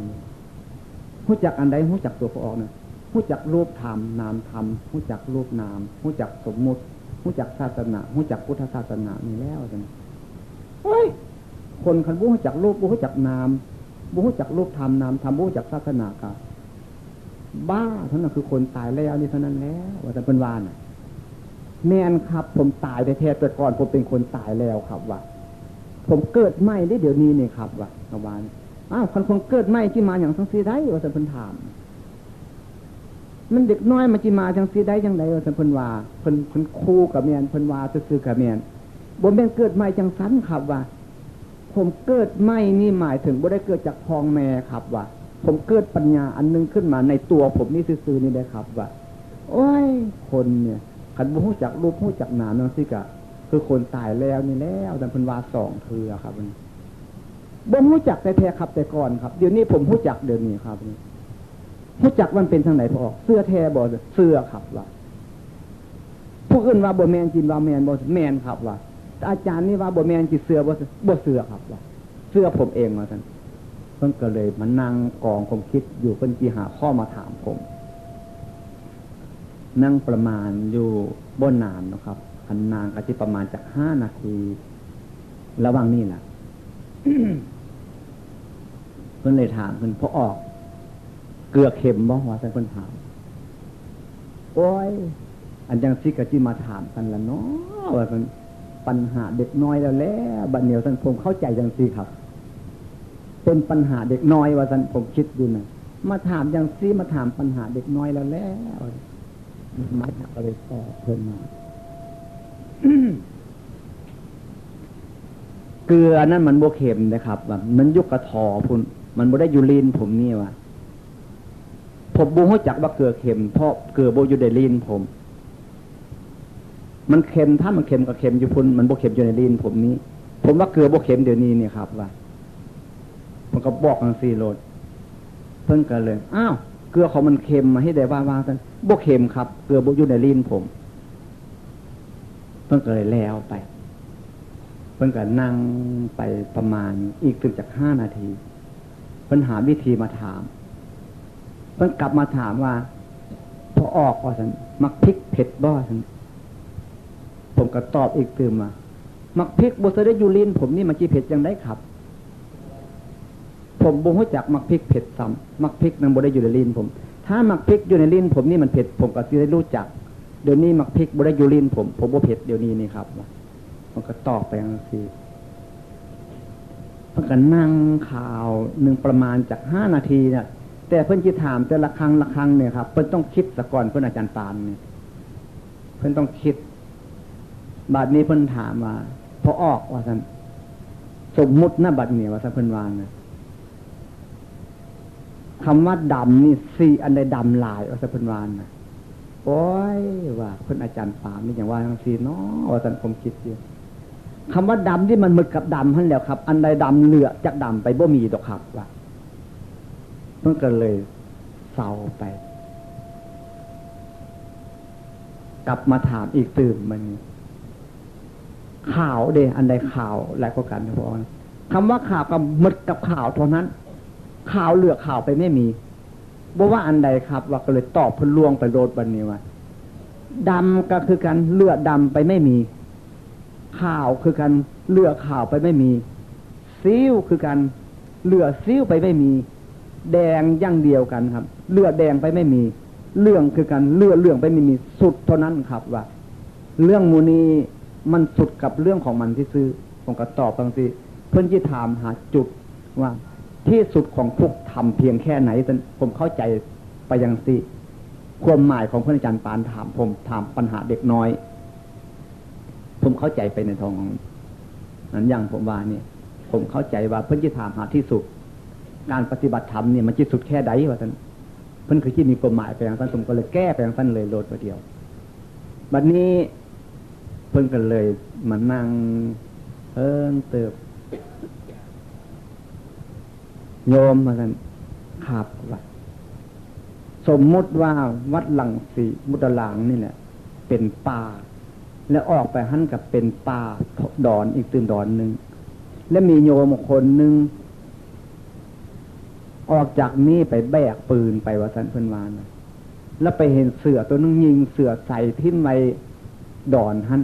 รู้จักอันใดรู้จักตัวพอออกนะรู้จักรูปธรรมนามธรรมรู้จักรูปนามรู้จักสมมุติรู้จักศาสนารู้จักพุทธศาสนานี่แล้วท่านเฮ้ยคนคันบ่รู้จักรูปบ่รู้จักนามบ่รู้จักรูปธรรมนามธรรมบ่รู้จักศาสนาก็บ้าเท่านั้นคือคนตายแล้วนี่เท่านั้นแล้วว่าแต่เพิ่นว่าน่ะแม่นครับผมตายแท้ๆแต่ก่อนผมเป็นคนตายแล้วครับว่าผมเกิดใหม่ได้เดี๋ยวนี้นี่ครับว่าประมาณอ้าวคนเกิดใหม่ที่มาอย่างจังซี่ได้ว่าแต่เพิ่นถามมันเด็กน้อยมาจิมาจังซี่ได้จังได๋ว่าซั่นเพิ่นว่าเพิ่นคู่กับแม่นเพิ่นว่าซื่อๆกับแม่นบ่แม่นเกิดใหม่จังซั่นครับว่าผมเกิดใหม่นี่หมายถึงบ่ได้เกิดจากพ่อแม่ครับว่าผมเกิดปัญญาอันนึงขึ้นมาในตัวผมนี่ซื่อๆนี่ได้ครับว่าโอ้ยคนเนี่ยคันบ่รู้จักรูปรู้จักนามจังซี่ก็คือคนตายแล้วนี่แล้วแต่เพิ่นว่า2เทื่อครับบ่รู้จักแต่แท้ครับแต่ก่อนครับเดี๋ยวนี้ผมรู้จักเดี๋ยวนี้ครับรู้จักมันเป็นทางไหนพอออกเสื้อแท้บ่เสื้อครับว่าผู้อื่นว่าบ่แม่นจินว่าแม่นบ่แม่นครับว่าอาจารย์นี่ว่าบ่แม่นจิเสื้อบ่เสื้อครับว่าเสื้อผมเองว่าซั่นเพิ่นก็เลยมานั่งกองความคิดอยู่เพิ่นสิหาข้อมาถามผมนั่งประมาณอยู่บ่นานนะครับคันนานก็สิประมาณจาก5นาทีระหว่างนี้ล่ะ เพิ่นเลยถามเพิ่นพอออกเกลือเข็มบ่ว่าซั่นเพิ่นถามโอ้ยอันจังซี่ก็สิมาถามกันล่ะเนาะว่าซั่นปัญหาเด็กน้อยแล้วแหละบัดเดี๋ยวท่านผมเข้าใจจังซี่ครับ เป็นปัญหาเด็กน้อยว่าสันผมคิดดูนะมาถามอย่างซี่มาถามปัญหาเด็กน้อยแล้วมาถามอะไรต่อเพิ่มมา เกลือนั่นมันโบเข็มนะครับแบบมันยุกกระทอพุ่นมันโบได้ยูรินผมนี่ว่าผมบูรู้จักว่าเกลือเค็มเพราะเกลือโบอยู่ในลิ้นผมมันเค็มถ้ามันเค็มก็เค็มอยู่พุ่นมันโบเค็มอยู่ในลิ้นผมนี้ผมว่าเกลือโบเค็มเดี๋ยวนี้เนี่ยครับว่ามันก็บอกกันซีโรดเพิ่งกันเลยอ้าวเกลือของมันเค็มมาให้ได้ว่ากันโบเค็มครับเกลือโบอยู่ในลิ้นผมเพิ่งกันเลยแล้วไปเพิ่งกันนั่งไปประมาณอีกถึงจาก5 นาทีเพิ่นหาวิธีมาถามเพิ่นกลับมาถามว่าพอออกว่าสันมักพริกเผ็ดบ่สันผมก็ตอบอีกตื่มมามักพริกบ่เคยได้อยู่ลิ้นผมนี่มันจีเผ็ดยังได้ครับผมบ่รู้จักมักพริกเผ็ดซ้ำมักพริกนั้นบ่ได้อยู่ในลิ้นผมถ้ามักพริกอยู่ในลิ้นผมนี่มันเผ็ดผมก็สิได้รู้จักเดี๋ยวนี้มักพริกบ่ได้อยู่ลิ้นผมบ่เผ็ดเดี๋ยวนี้นี่ครับผมก็ตอบไปจังซี่เพิ่นก็นั่งข่าวนึงประมาณจาก5 นาทีเนี่ยแต่เพิ่นสิถามแต่ละครั้งเนี่ยครับเพิ่นต้องคิดซะก่อนเพิ่นอาจารย์ปานเนี่ยเพิ่นต้องคิดบัดนี้เพิ่นถามว่าพอออกว่าซั่นสมมุตินะบัดนี้ว่าซั่นเพิ่นว่านะคำว่าดำนี่สี่อันใดดำหลายว่าซั่นเพิ่นว่านะโอ้ยว่าเพิ่นอาจารย์ปานนี่อย่างว่าจังซี่เนาะว่าซั่นผมคิดอยู่คำว่าดำที่มันหมดกับดำหั่นแล้วครับอันใดดำเหลือจากดำไปบ่มีดอกครับว่าเพิ่นก็เลยเศร้าไปกลับมาถามอีกตื่มมันขาวเด้อันใดขาวหลายกว่ากันพอคำว่าขาวกับหมดกับขาวเท่านั้นขาวเหลือขาวไปไม่มีบ่ว่าอันใดครับว่าก็เลยตอบเพิ่นลวงไปโลดบัดนี้ว่าดำก็คือกันเลือดดำไปไม่มีขาวคือกันเลือดขาวไปไม่มีซิ้วคือกันเลือดซิ้วไปไม่มีแดงอย่างเดียวกันครับเลือดแดงไปไม่มีเรื่องคือกันเลือดเรื่องไปไม่มีสุดเท่านั้นครับว่าเรื่องมูนีมันสุดกับเรื่องของมันที่ซื้อผมก็ตอบบางทีเพื่อนที่ถามหาจุดว่าที่สุดของทุกธรรมเพียงแค่ไหนผมเข้าใจไปยังสิความหมายของพระอาจารย์ปานถามผมถามปัญหาเด็กน้อยผมเข้าใจไปในทองนั้นอย่างผมว่านี่ผมเข้าใจว่าเพื่อนที่ถามหาที่สุดการปฏิบัติธรรมเนี่ยมันจะสุดแค่ใดวะท่านเพิ่นคือที่มีกฎหมายไปอย่างท่านผมก็เลยแก้ไปอย่างท่านเลยโลดประเดียวบัดนี้เพิ่นก็เลยมานั่งเพิ่นเติบโยมมาท่านขับว่าสมมุติว่าวัดหลังสีมุตลางนี่แหละเป็นป่าแล้วออกไปหั่นกับเป็นป่าดอนอีกตื่นดอนนึงและมีโยมคนนึงออกจากนี้ไปแบกปืนไปว่าสันเพิ่นวานแล้วไปเห็นเสือตัวนึงยิงเสือใส่ทิ่มไว้ดอนหัน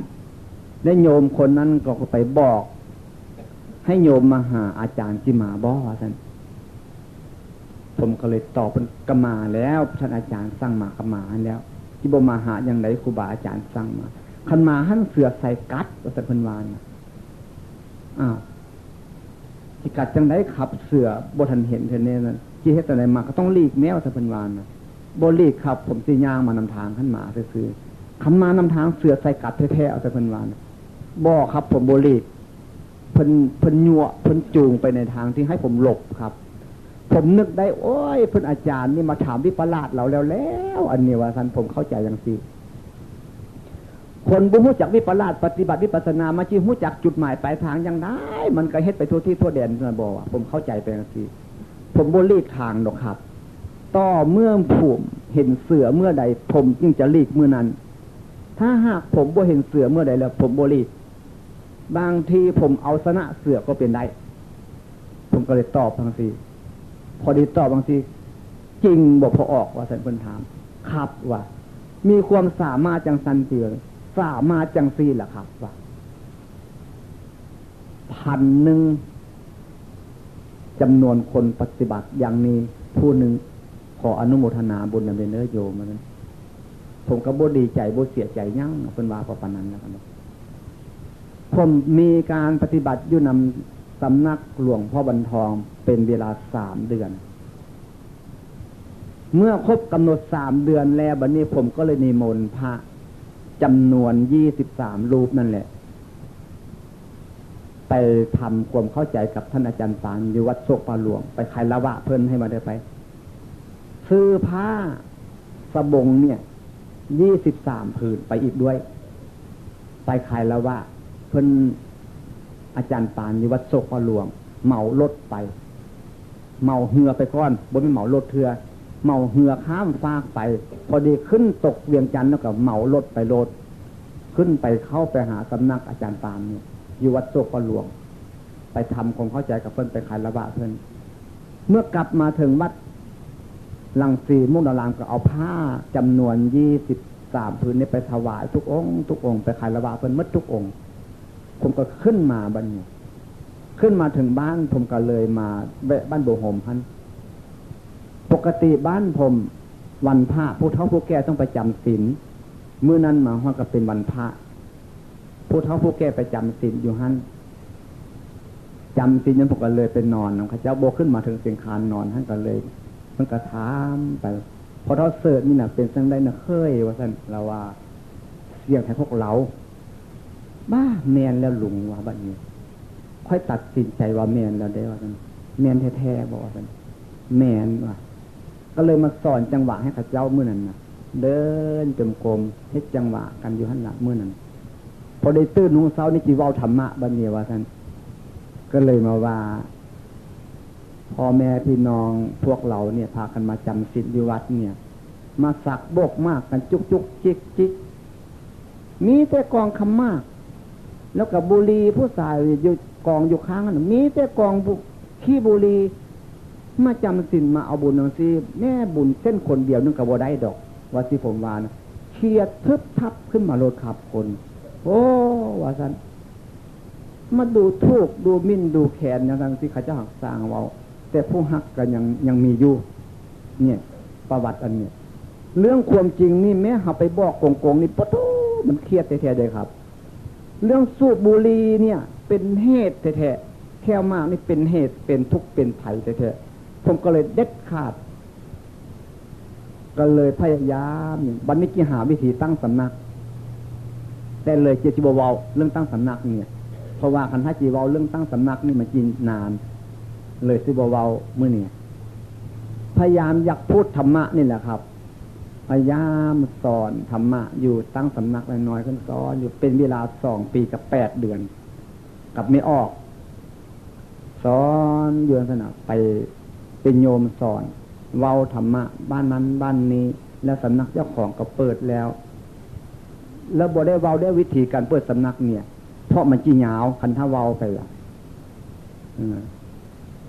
และโยมคนนั้นก็ไปบอกให้โยมมาหาอาจารย์จิมาบ่ว่าสันผมก็เลยตอบเป็นกมาแล้วท่านอาจารย์สั่งมากมาแล้วที่บ่มาหาอย่างไรครูบาอาจารย์สั่งมาคันมาหันเสือใส่กัดว่าสันเพิ่นวานอ้าวที่กัดจังไดขับเสือบทันเห็นเท่านี้นั่นที่เฮ็ดแต่ไหนมาก็ต้องลีกแนวสะพานวานนะบ่ลีกครับผมสิย่างมานำทางขึ้นมาซื่อๆคันมานำทางเสือใส่กัดแท้ๆเอาสะพานวานบ่ครับผมบ่ลีกเพิ่นยั่วเพิ่นจูงไปในทางที่ให้ผมหลบครับผมนึกได้โอ้ยเพิ่นอาจารย์นี่มาถามวิปลาสเราแล้วอันนี้ว่าซั่นผมเข้าใจจังซี่คนบ่รู้จักวิปลาสปฏิบัติวิปัสสนามาสิรู้จักจุดหมายปลายทางอย่างไดมันก็เฮ็ดไปทั่วที่ทั่วแดนนั่นบ่ว่าผมเข้าใจไปจังซี่ผมบ่ลีกทางดอกครับต่อเมื่อผมเห็นเสือเมื่อใดผมจึงจะลีกเมื่อนั้นถ้าหากผมบ่เห็นเสือเมื่อใดแล้วผมบ่ลีกบางทีผมเอาชนะเสือก็เป็นได้ผมก็เลยตอบบางทีพอดีตอบบางทีจริงบ่พอออกว่าท่านเพิ่นถามครับว่ามีความสามารถจังซั่นเตือสามารถจังซี่ล่ะครับว่า1,000จำนวนคนปฏิบัติอย่างนี้ผู้หนึ่งขออนุโมทนาบุญนำเด้อโยมนั้นผมก็บ่ดีใจบ่เสียใจยั่งเพิ่นว่าประมาณนั้นนะครับผมมีการปฏิบัติอยู่นำส สำนักหลวงพ่อบรรทองเป็นเวลา3 เดือนเมื่อครบกำหนด3 เดือนแล้วบัดนี้ผมก็เลยนิมนต์พระจำนวน23 รูปนั่นแหละไปทำความเข้าใจกับท่านอาจารย์ปานอยู่วัดโศกปาหลวงไปขายละวะเพิ่นให้มาได้ไปซื้อผ้าสบงเนี่ย23 ผืนไปอีกด้วยไปขายละวะเพิ่นอาจารย์ปานอยู่วัดโศกปาหลวงเหมารถไปเหมาเหือไปก่อนบ่แม่นเหมารถเทือเหมาเหือข้ามฟากไปพอดีขึ้นตกเวียงจันทน์แล้วก็เหมารถไปรถขึ้นไปเข้าไปหาสำนักอาจารย์ปานเนี่ยอยู่วัดโศกปาหลวงไปทำความเข้าใจกับเพิ่นไปขายละวะเพิ่นเมื่อกลับมาถึงวัดลังสีมุกดารามก็เอาผ้าจำนวน23 ผืนนี้ไปถวายทุกองค์ไปขายละวะเพิ่นหมดทุกองค์ผมก็ขึ้นมาบัดนี้ขึ้นมาถึงบ้านผมก็เลยมาแวะบ้านโบโฮมหั่นปกติบ้านผมวันพระผู้เฒ่าผู้แก่ต้องไปจำศีลมื้อนั้นมาฮอดก็เป็นวันพระผู้เฒ่าผู้แก่ไปจำศีลอยู่หั่นจำศีลนั้นผมก็เลยไปนอนนำข้าเจ้าโบขึ้นมาถึงเสียงคานนอนหั่นก็เลยมันก็ถามไปพอเฒ่าเสิร์ชนี่น่ะเป็นจังได๋น่ะเคยว่าซั่นเราว่าเสียงให้พวกเราบ้าแม่นแล้วลุงว่าบัดนี้ค่อยตัดสินใจว่าแม่นแล้วได้ว่าซั่นแม่นแท้ๆบ่ว่าซั่นแม่นว่าก็เลยมาสอนจังหวะให้ข้าเจ้ามื้อนั้นน่ะเดินจงกรมเฮ็ดจังหวะกันอยู่หั่นล่ะมื้อนั้นพอได้ตื่นรุ่งเช้านี่สิเว้าธรรมะบัดนี้ว่าซั่นก็เลยมาว่าพ่อแม่พี่น้องพวกเราเนี่ยพากันมาจำศีลอยู่วัดเนี่ยมาสักโบกมากกันจุกๆจิกๆมีแต่กองคำมากแล้วก็บุหรี่ผู้ชายอยู่กองอยู่ข้างนั้นมีแต่กองขี้บุหรี่มาจำศีลมาเอาบุญจังซี่แม่บุญเส้นคนเดียวนึงก็บ่ได้ดอกว่าสิผมว่านะเครียดทึบทับขึ้นมาโลดขับคนโอ้ว่าซั่นมาดูทูกดูมิ้นดูแขนอย่างนั้นสิเขาเจ้าสร้างเว้าแต่ผู้ฮักก็ยังมีอยู่เนี่ยประวัติอันนี้เรื่องความจริงนี่แม้เฮาไปบอกโกงๆนี่ปะโตมันเครียดแท้ๆเลยครับเรื่องสูบบุหรี่เนี่ยเป็นเหตุแท้ๆแค่มากนี่เป็นเหตุเป็นทุกข์เป็นภัยแท้ๆผมก็เลยเด็ดขาดก็เลยพยายามบัดนี้สิหาวิธีตั้งสำนักแต่เลยจิบ่เว้าเรื่องตั้งสำนักเนี่ยเพราะว่าคันถ้าจิเว้าเรื่องตั้งสำนักนี่มันกินนานเลยสิบ่เว้ามื้อนี้พยายามอยากพูดธรรมะนี่แหละครับพยายามสอนธรรมะอยู่ตั้งสำนักน้อยๆขึ้นสอนอยู่เป็นเวลา2 ปีกับ8 เดือนกับไม่ออกสอนอยู่นั่นน่ะไปเป็นโยมสอนเว้าธรรมะบ้านนั้นบ้านนี้แล้วสำนักเจ้าของก็เปิดแล้วบ่ได้เว้าได้วิธีการเปิดสำนักเนี่ยเพราะมันสิยาวคันถ้าเว้าไปล่ะ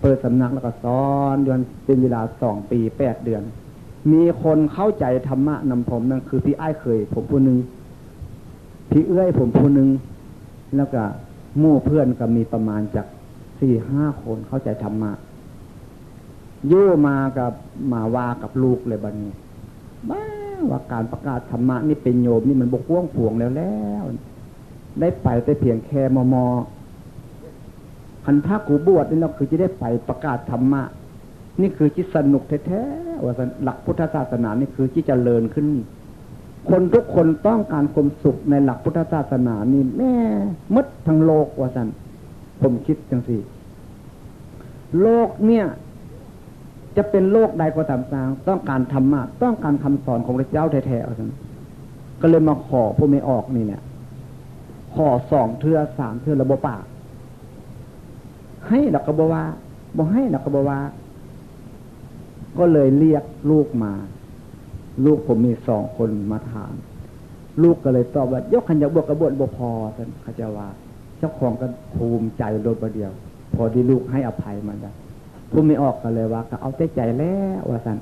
เปิดสำนักแล้วก็สอนเดือนเป็นเวลา2 ปี 8 เดือนมีคนเข้าใจธรรมะนำผมนั่นคือพี่อ้ายเคยผมผู้นึงพี่เอื้อยผมผู้นึงแล้วก็หมู่เพื่อนก็มีประมาณจาก 4-5 คนเข้าใจธรรมะอยู่มากับมาว่ากับลูกเลยบัดนี้บ้าว่าการประกาศธรรมะนี่เป็นโยมนี่มันบกพร่องผวงแล้วได้ไปแต่เพียงแค่มอคันพระกูบวชนี่เราคือจะได้ไปประกาศธรรมะนี่คือจิตสนุกแท้ๆว่าหลักพุทธศาสนานี่คือจิตเจริญขึ้นคนทุกคนต้องการความสุขในหลักพุทธศาสนานี่แม่มดทั้งโลกว่าซั่นผมคิดจังซี่โลกเนี่ยจะเป็นโลกใดก็ตามต้องการธรรมะต้องการคำสอนของพระเจ้าแท้ๆว่าซั่นก็เลยมาขอผู้ไม่ออกนี่เนี่ยขอ2 เทื่อ 3 เทื่อแล้วบ่ปากให้ดอกก็บ่ว่าบ่ให้ดอกก็บ่ว่าก็เลยเรียกลูกมาลูกผมมี2 คนมาถามลูกก็เลยตอบว่ายกขันอยากบวชก็บวชบ่พอท่านเขาจะว่าเจ้าของก็ภูมิใจโดยประเดียวพอที่ลูกให้อภัยมาได้ผู้ไม่ออกก็เลยว่าก็เอาใจแล้วว่าซั่น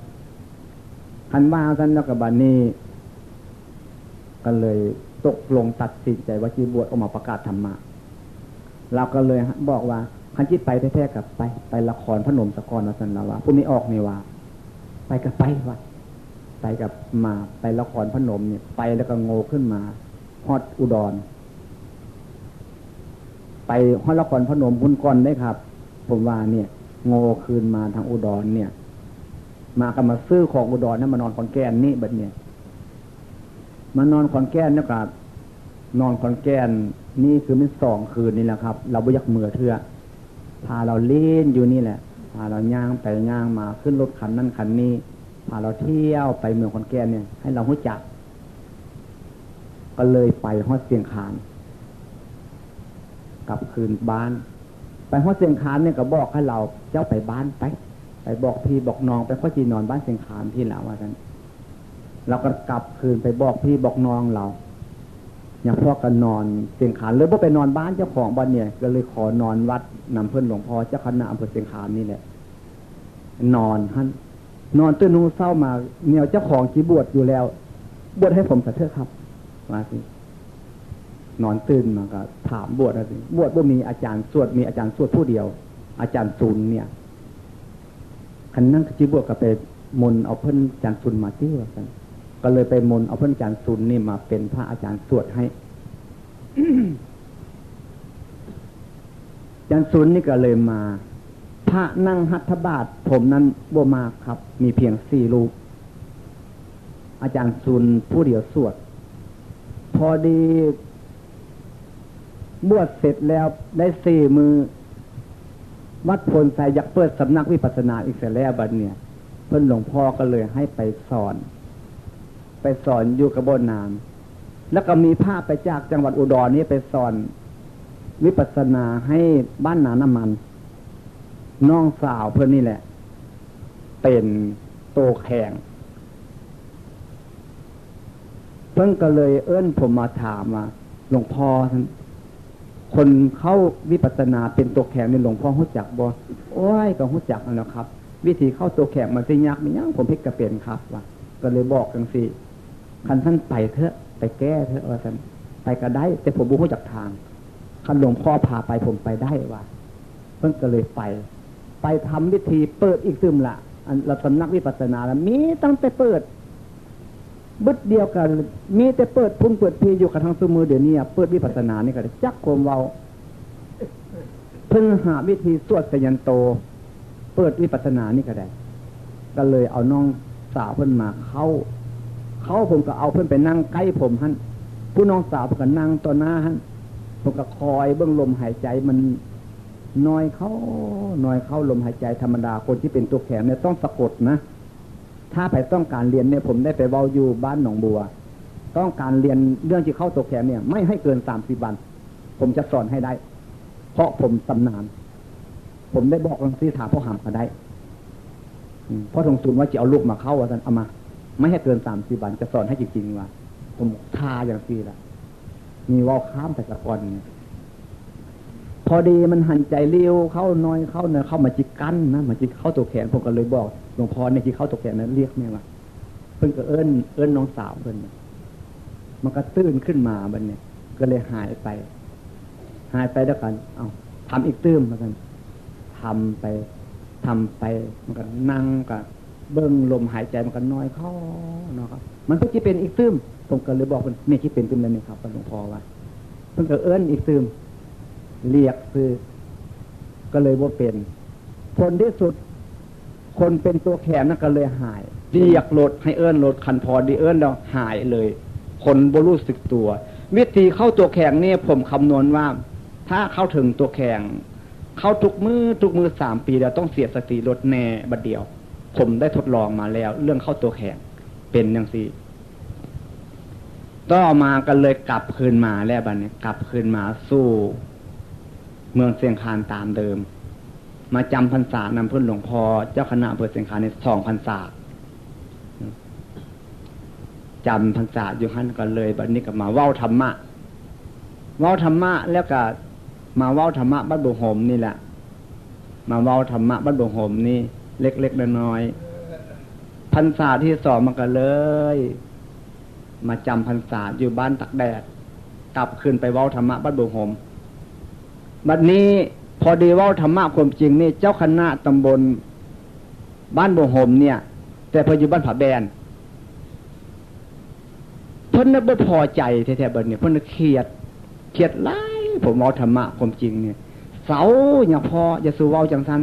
คันว่าซั่นแล้วก็บัดนี้ก็เลยตกลงตัดสินใจว่าสิบวชออกมาประกาศธรรมะเราก็เลยบอกว่าคันจิตไปแท้ๆกับไปละครพนมสกรว่าซั่นแล้วว่าผู้ไม่ออกนี่ว่าไปก็ไปว่าไปกับมาไปละครพนมเนี่ยไปแล้วก็โง่ขึ้นมาฮอดอุดร ไปฮอดนครพนมพุ่นก่อนได้ครับผมว่าเนี่ยโง่คืนมาทางอุดรเนี่ยมากันมาซื้อของอุดรนั่นมานอนขอนแก่นนี่บัดเนี่ยมานอนขอนแก่นนะครับนอนขอนแก่นนี่คือมัน2 คืนนี่แหละครับเราบ่อยากเมื่อเทื่อพาเราเล่นอยู่นี่แหละพาเราย่างไปย่างมาขึ้นรถคันนั้นคันนี้พาเราเที่ยวไปเมืองขอนแก่นเนี่ยให้เรารู้จักก็เลยไปฮอดเชียงคานกลับคืนบ้านไปฮอดเชียงคานเนี่ยก็บอกให้เราเจ้าไปบ้านไปบอกพี่บอกน้องไปข้อจีนอนบ้านเชียงคานที่เราว่ากันเราก็กลับคืนไปบอกพี่บอกน้องเราอย่างพ่อก็นอนเชียงคานเลยบ่ไปนอนบ้านเจ้าของบ้านเนี่ยก็เลยขอนอนวัดนำเพื่อนหลวงพ่อเจ้าคณะอำเภอเชียงคานนี่แหละนอนหั่นนอนตื่นนู่เศร้ามาเนี่ยเจ้าของจีบวชอยู่แล้วบวชให้ผมสักเถอะครับมาสินอนตื่นมาก็ถามบวชนะสิบวชบ่มีอาจารย์สวดมีอาจารย์สวดผู้เดียวอาจารย์ซุนเนี่ยคันนั่งจีบวชก็ไปมนเอาเพิ่นอาจารย์ซุนมาที่ว่ากันก็เลยไปมนเอาเพิ่นอาจารย์ซุนนี่มาเป็นพระอาจารย์สวดให้ อาจารย์ซุนนี่ก็เลยมาพระนั่งหัตถบาทผมนั้นบ่มากครับมีเพียง4 รูปอาจารย์ซุนผู้เดียวสวดพอดีบวชเสร็จแล้วได้4 มือวัดพลไสอยากเปิดสำนักวิปัสสนาอีกเสร็จแล้วบัดเนี่ยเพิ่นหลวงพ่อก็เลยให้ไปสอนอยู่กับบ่อนำแล้วก็มีภาพไปจากจังหวัดอุดรนี้ไปสอนวิปัสสนาให้บ้านนาน้ำมันน้องสาวเพิ่นนี่แหละเป็นโตแข่งเพิ่นก็เลยเอิ้นผมมาถามว่าหลวงพ่อท่านคนเข้าวิปัสสนาเป็นตัวแข็งในหลวงพ่อรู้จักบ่โอ้ยก็รู้จักนั่นแหละครับวิธีเข้าตัวแข็งมันสิยากมีหยังผมเฮ็ดก็เป็นครับว่าก็เลยบอกจังซี่คันท่านไปเถอะไปแก้เถอะว่าท่านไปก็ได้แต่ผมบ่รู้จักทางคันหลวงพ่อพาไปผมไปได้ว่าเพิ่นก็เลยไปทำวิธีเปิดอีกซึมละอันเราสำนักวิปัสสนาแล้วมีตั้งแต่เปิดบึดเดียวกันมีแต่เปิดพุ่งเปิดพีอยู่กับทางซุมือเดี๋ยวนี้เปิดวิปัสสนานี่ก็จักความเว้าเพิ่นหาวิธีสวดสยันโตเปิดวิปัสสนานี่ก็ได้ก็เลยเอาน้องสาวเพิ่นมาเข้าผมก็เอาเพิ่นไปนั่งใกล้ผมหั่นผู้น้องสาวเพิ่นก็นั่งต่อหน้าหั่นผมก็คอยเบิ่งลมหายใจมันน้อยเข้าลมหายใจธรรมดาคนที่เป็นตัวแข็งเนี่ยต้องสะกดนะถ้าไปต้องการเรียนเนี่ยผมได้ไปเว้าอยู่บ้านหนองบัวต้องการเรียนเรื่องที่เข้าตัวแข็งเนี่ยไม่ให้เกิน30 วันผมจะสอนให้ได้เพราะผมชำนาญผมได้บอกลังซี่ถามพ่อหามก็ได้พ่อทงศูนย์ว่าจะเอาลูกมาเข้าว่าท่านเอามาไม่ให้เกิน30 วันจะสอนให้จริงๆว่าผมท่าอย่างซี่ละมีเว้าข้ามแต่ละก่อนพอดีมันหันใจเลี้ยวเข้าน้อยเข้าเนื้อเข้ามาจิกกั้นนะมาจิกเข้าตัวแขนผมก็เลยบอกหลวงพ่อเนี่ยจิกเข้าตัวแขนนั้นเรียกแม่ว่าเพิ่นก็เอิ้นน้องสาวเพิ่นมันก็ตื่นขึ้นมาบัดเนี่ยก็เลยหายไปแล้วกันเอาทำอีกตื้มแล้วกันทำไปมันก็นั่งก็เบิ่งลมหายใจมันก็น้อยเข้าเนาะครับมันก็สิเป็นอีกตื้มผมก็เลยบอกเพิ่นนี่ที่เป็นตื้มแล้วนี่ครับหลวงพ่อว่าเพิ่นก็เอิ้นอีกตื้มเรียกคือก็เลยว่าเป็นผลที่สุดคนเป็นตัวแขนนั่นก็เลยหายเรียกรถให้เอิ้นรถคันพอดีเอิ้นแล้วหายเลยคนบ่รู้สึกตัววิธีเข้าตัวแข็งนี่ผมคำนวณว่าถ้าเข้าถึงตัวแข็งเข้าทุกมือ3 ปีแล้วต้องเสียสติลดแน่บัดเดียวผมได้ทดลองมาแล้วเรื่องเข้าตัวแข็งเป็นอย่างซี่ต่อมากันเลยกลับคืนมาแล้วบัดนี้กลับคืนมาสู้เมืองเชียงคานตามเดิมมาจำพรรษานำเพื่อนหลวงพ่อเจ้าคณะอำเภอเชียงคานใน2 พรรษาจำพรรษาอยู่หั่นก็เลยบัดนี้ก็มาเว้าธรรมะแล้วก็มาเว้าธรรมะบ้านบุหมนี่แหละมาเว้าธรรมะบ้านบุหมนี่เล็กๆน้อยๆพรรษาที่2มันก็เลยมาจำพรรษาอยู่บ้านตักแดดกลับขึ้นไปเว้าธรรมะบ้านบุหมบัดนี้พอดีเว้าธรรมะความจริงนี่เจ้าคณะตำบลบ้านบุหมเนี่ยแต่พออยู่บ้านผาแบนเพิ่นน่ะบ่พอใจแท้ๆบัดนี้เพิ่นเครียดหลาย ผมเอาธรรมะความจริงเนี่ยเสาอย่าพออย่าสู้เว้าจังซั่น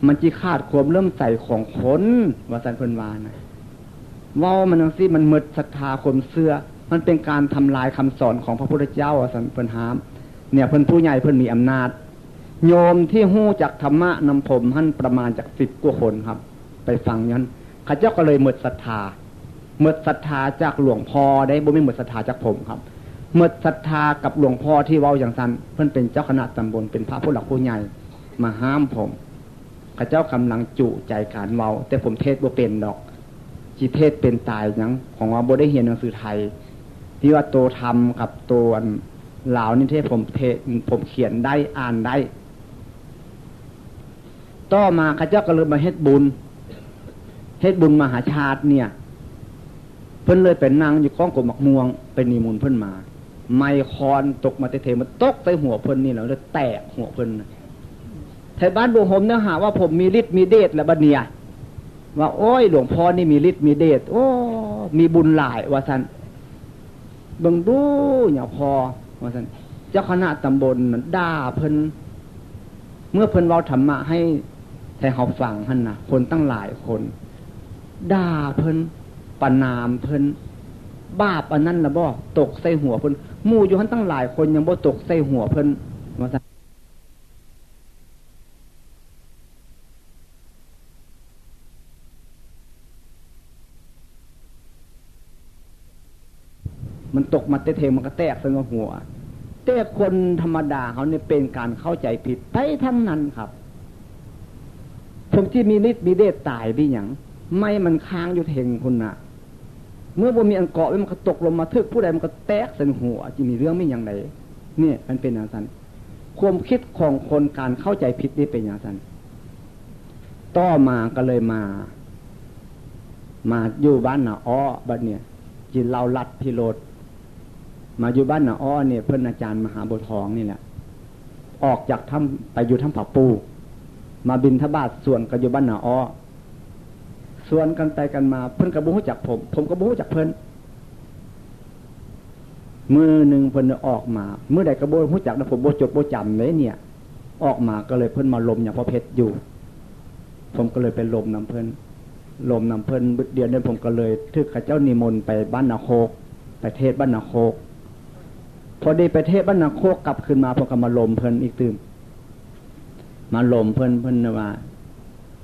มันจิขาดความเริ่มใส่ของคนว่าซั่นเพิ่นว่านะเว้ามันจังซี่มันหมดศรัทธาความเชื่อมันเป็นการทำลายคำสอนของพระพุทธเจ้าว่าซั่นเพิ่นห้ามเนี่ยเพิ่นผู้ใหญ่เพิ่นมีอำนาจโยมที่ฮู้จักธรรมะนำผมหั่นประมาณจาก10กว่าคนครับไปฟังนั้นข้าเจ้าก็เลยหมดศรัทธาหมดศรัทธาจากหลวงพ่อได้บ่มีหมดศรัทธาจากผมครับหมดศรัทธากับหลวงพ่อที่เว้าอย่างนั้นเพิ่นเป็นเจ้าคณะตำบลเป็นพระผู้หลักผู้ใหญ่มาห้ามผมข้าเจ้ากำลังจุใจการเว้าแต่ผมเทศบ่เป็นดอกจิเทศเป็นตายหยังของว่าบ่ได้เรียนหนังสือไทยที่ว่าโตธรรมกับโตลาวนี่เทศผมเขียนได้อ่านได้ต่อมาข้าเจ้าก็เลยมาเฮ็ดบุญมหาชาติเนี่ยเพิ่นเลยเป็นนางอยู่ก้องกบหมักม่วงเป็นนิมนต์เพิ่นมาไมคอนตกมาเทมันตกใส่หัวเพิ่นนี่แล้วเลยแตกหัวเพิ่นไทบ้านดวงผมเนี่ยหาว่าผมมีฤทธิ์มีเดชแล้วบัดเนี่ยว่าโอ้ยหลวงพ่อนี่มีฤทธิ์มีเดชโอ้มีบุญหลายว่าซั่นเบิ่งดูอย่าพอว่าซั่นเจ้าคณะตำบลนั้นด่าเพิ่นเมื่อเพิ่นเว้าธรรมะให้เฮาฟังหั่นน่ะคนตั้งหลายคนด่าเพิ่นประณามเพิ่นบาปอันนั้นล่ะบ่ตกใส่หัวเพิ่นหมู่อยู่หั่นตั้งหลายคนยังบ่ตกใส่หัวเพิ่นว่าซั่นมันตกมาเตะมันก็แตกใส่หัวแต่คนธรรมดาเขาเนี่ยเป็นการเข้าใจผิดไปทั้งนั้นครับผมที่มีฤทธิ์มีเดชตายไปหยังไม่มันค้างอยู่เทงคุณน่ะเมื่อบ่มีอันเกาะมันก็ตกลงมาทึกผู้ใดมันก็แตกใส่หัวจะมีเรื่องไม่อย่างไรเนี่ยมันเป็นอย่างนั้นความคิดของคนการเข้าใจผิดนี่เป็นอย่างนั้นต่อมาก็เลยมาอยู่บ้านน่ะอ้อบัดเนี่ยจินเราลัดพิโรธมาอยู่บ้านน่ะอ้อเนี่ยเพิ่นอาจารย์มหาบุตรทองนี่แหละออกจากถ้ำไปอยู่ถ้ำผักปูมาบิณฑบาตส่วนกันอยู่บ้านน่ะอ้อส่วนกันไปกันมาเพิ่นก็บ่ฮู้จักผมก็บ่ฮู้จักเพิ่นมื้อนึงเพิ่นออกมามื้อใดก็บ่ฮู้จักนะผมบ่จดบ่จำเลยเนี่ยออกมาก็เลยเพิ่นมาลมอย่างพ่อเพชรอยู่ผมก็เลยไปลมนำเพิ่นเดือนนั้นผมก็เลยทึกข้าเจ้านิมนต์ไปบ้านนาโคกไปเทศบ้านนาโคกพอดีไปเทศบ้านนาโคกกลับขึ้นมาผมก็มาลมเพิ่นอีกตื่นมาลมเพิ่นว่า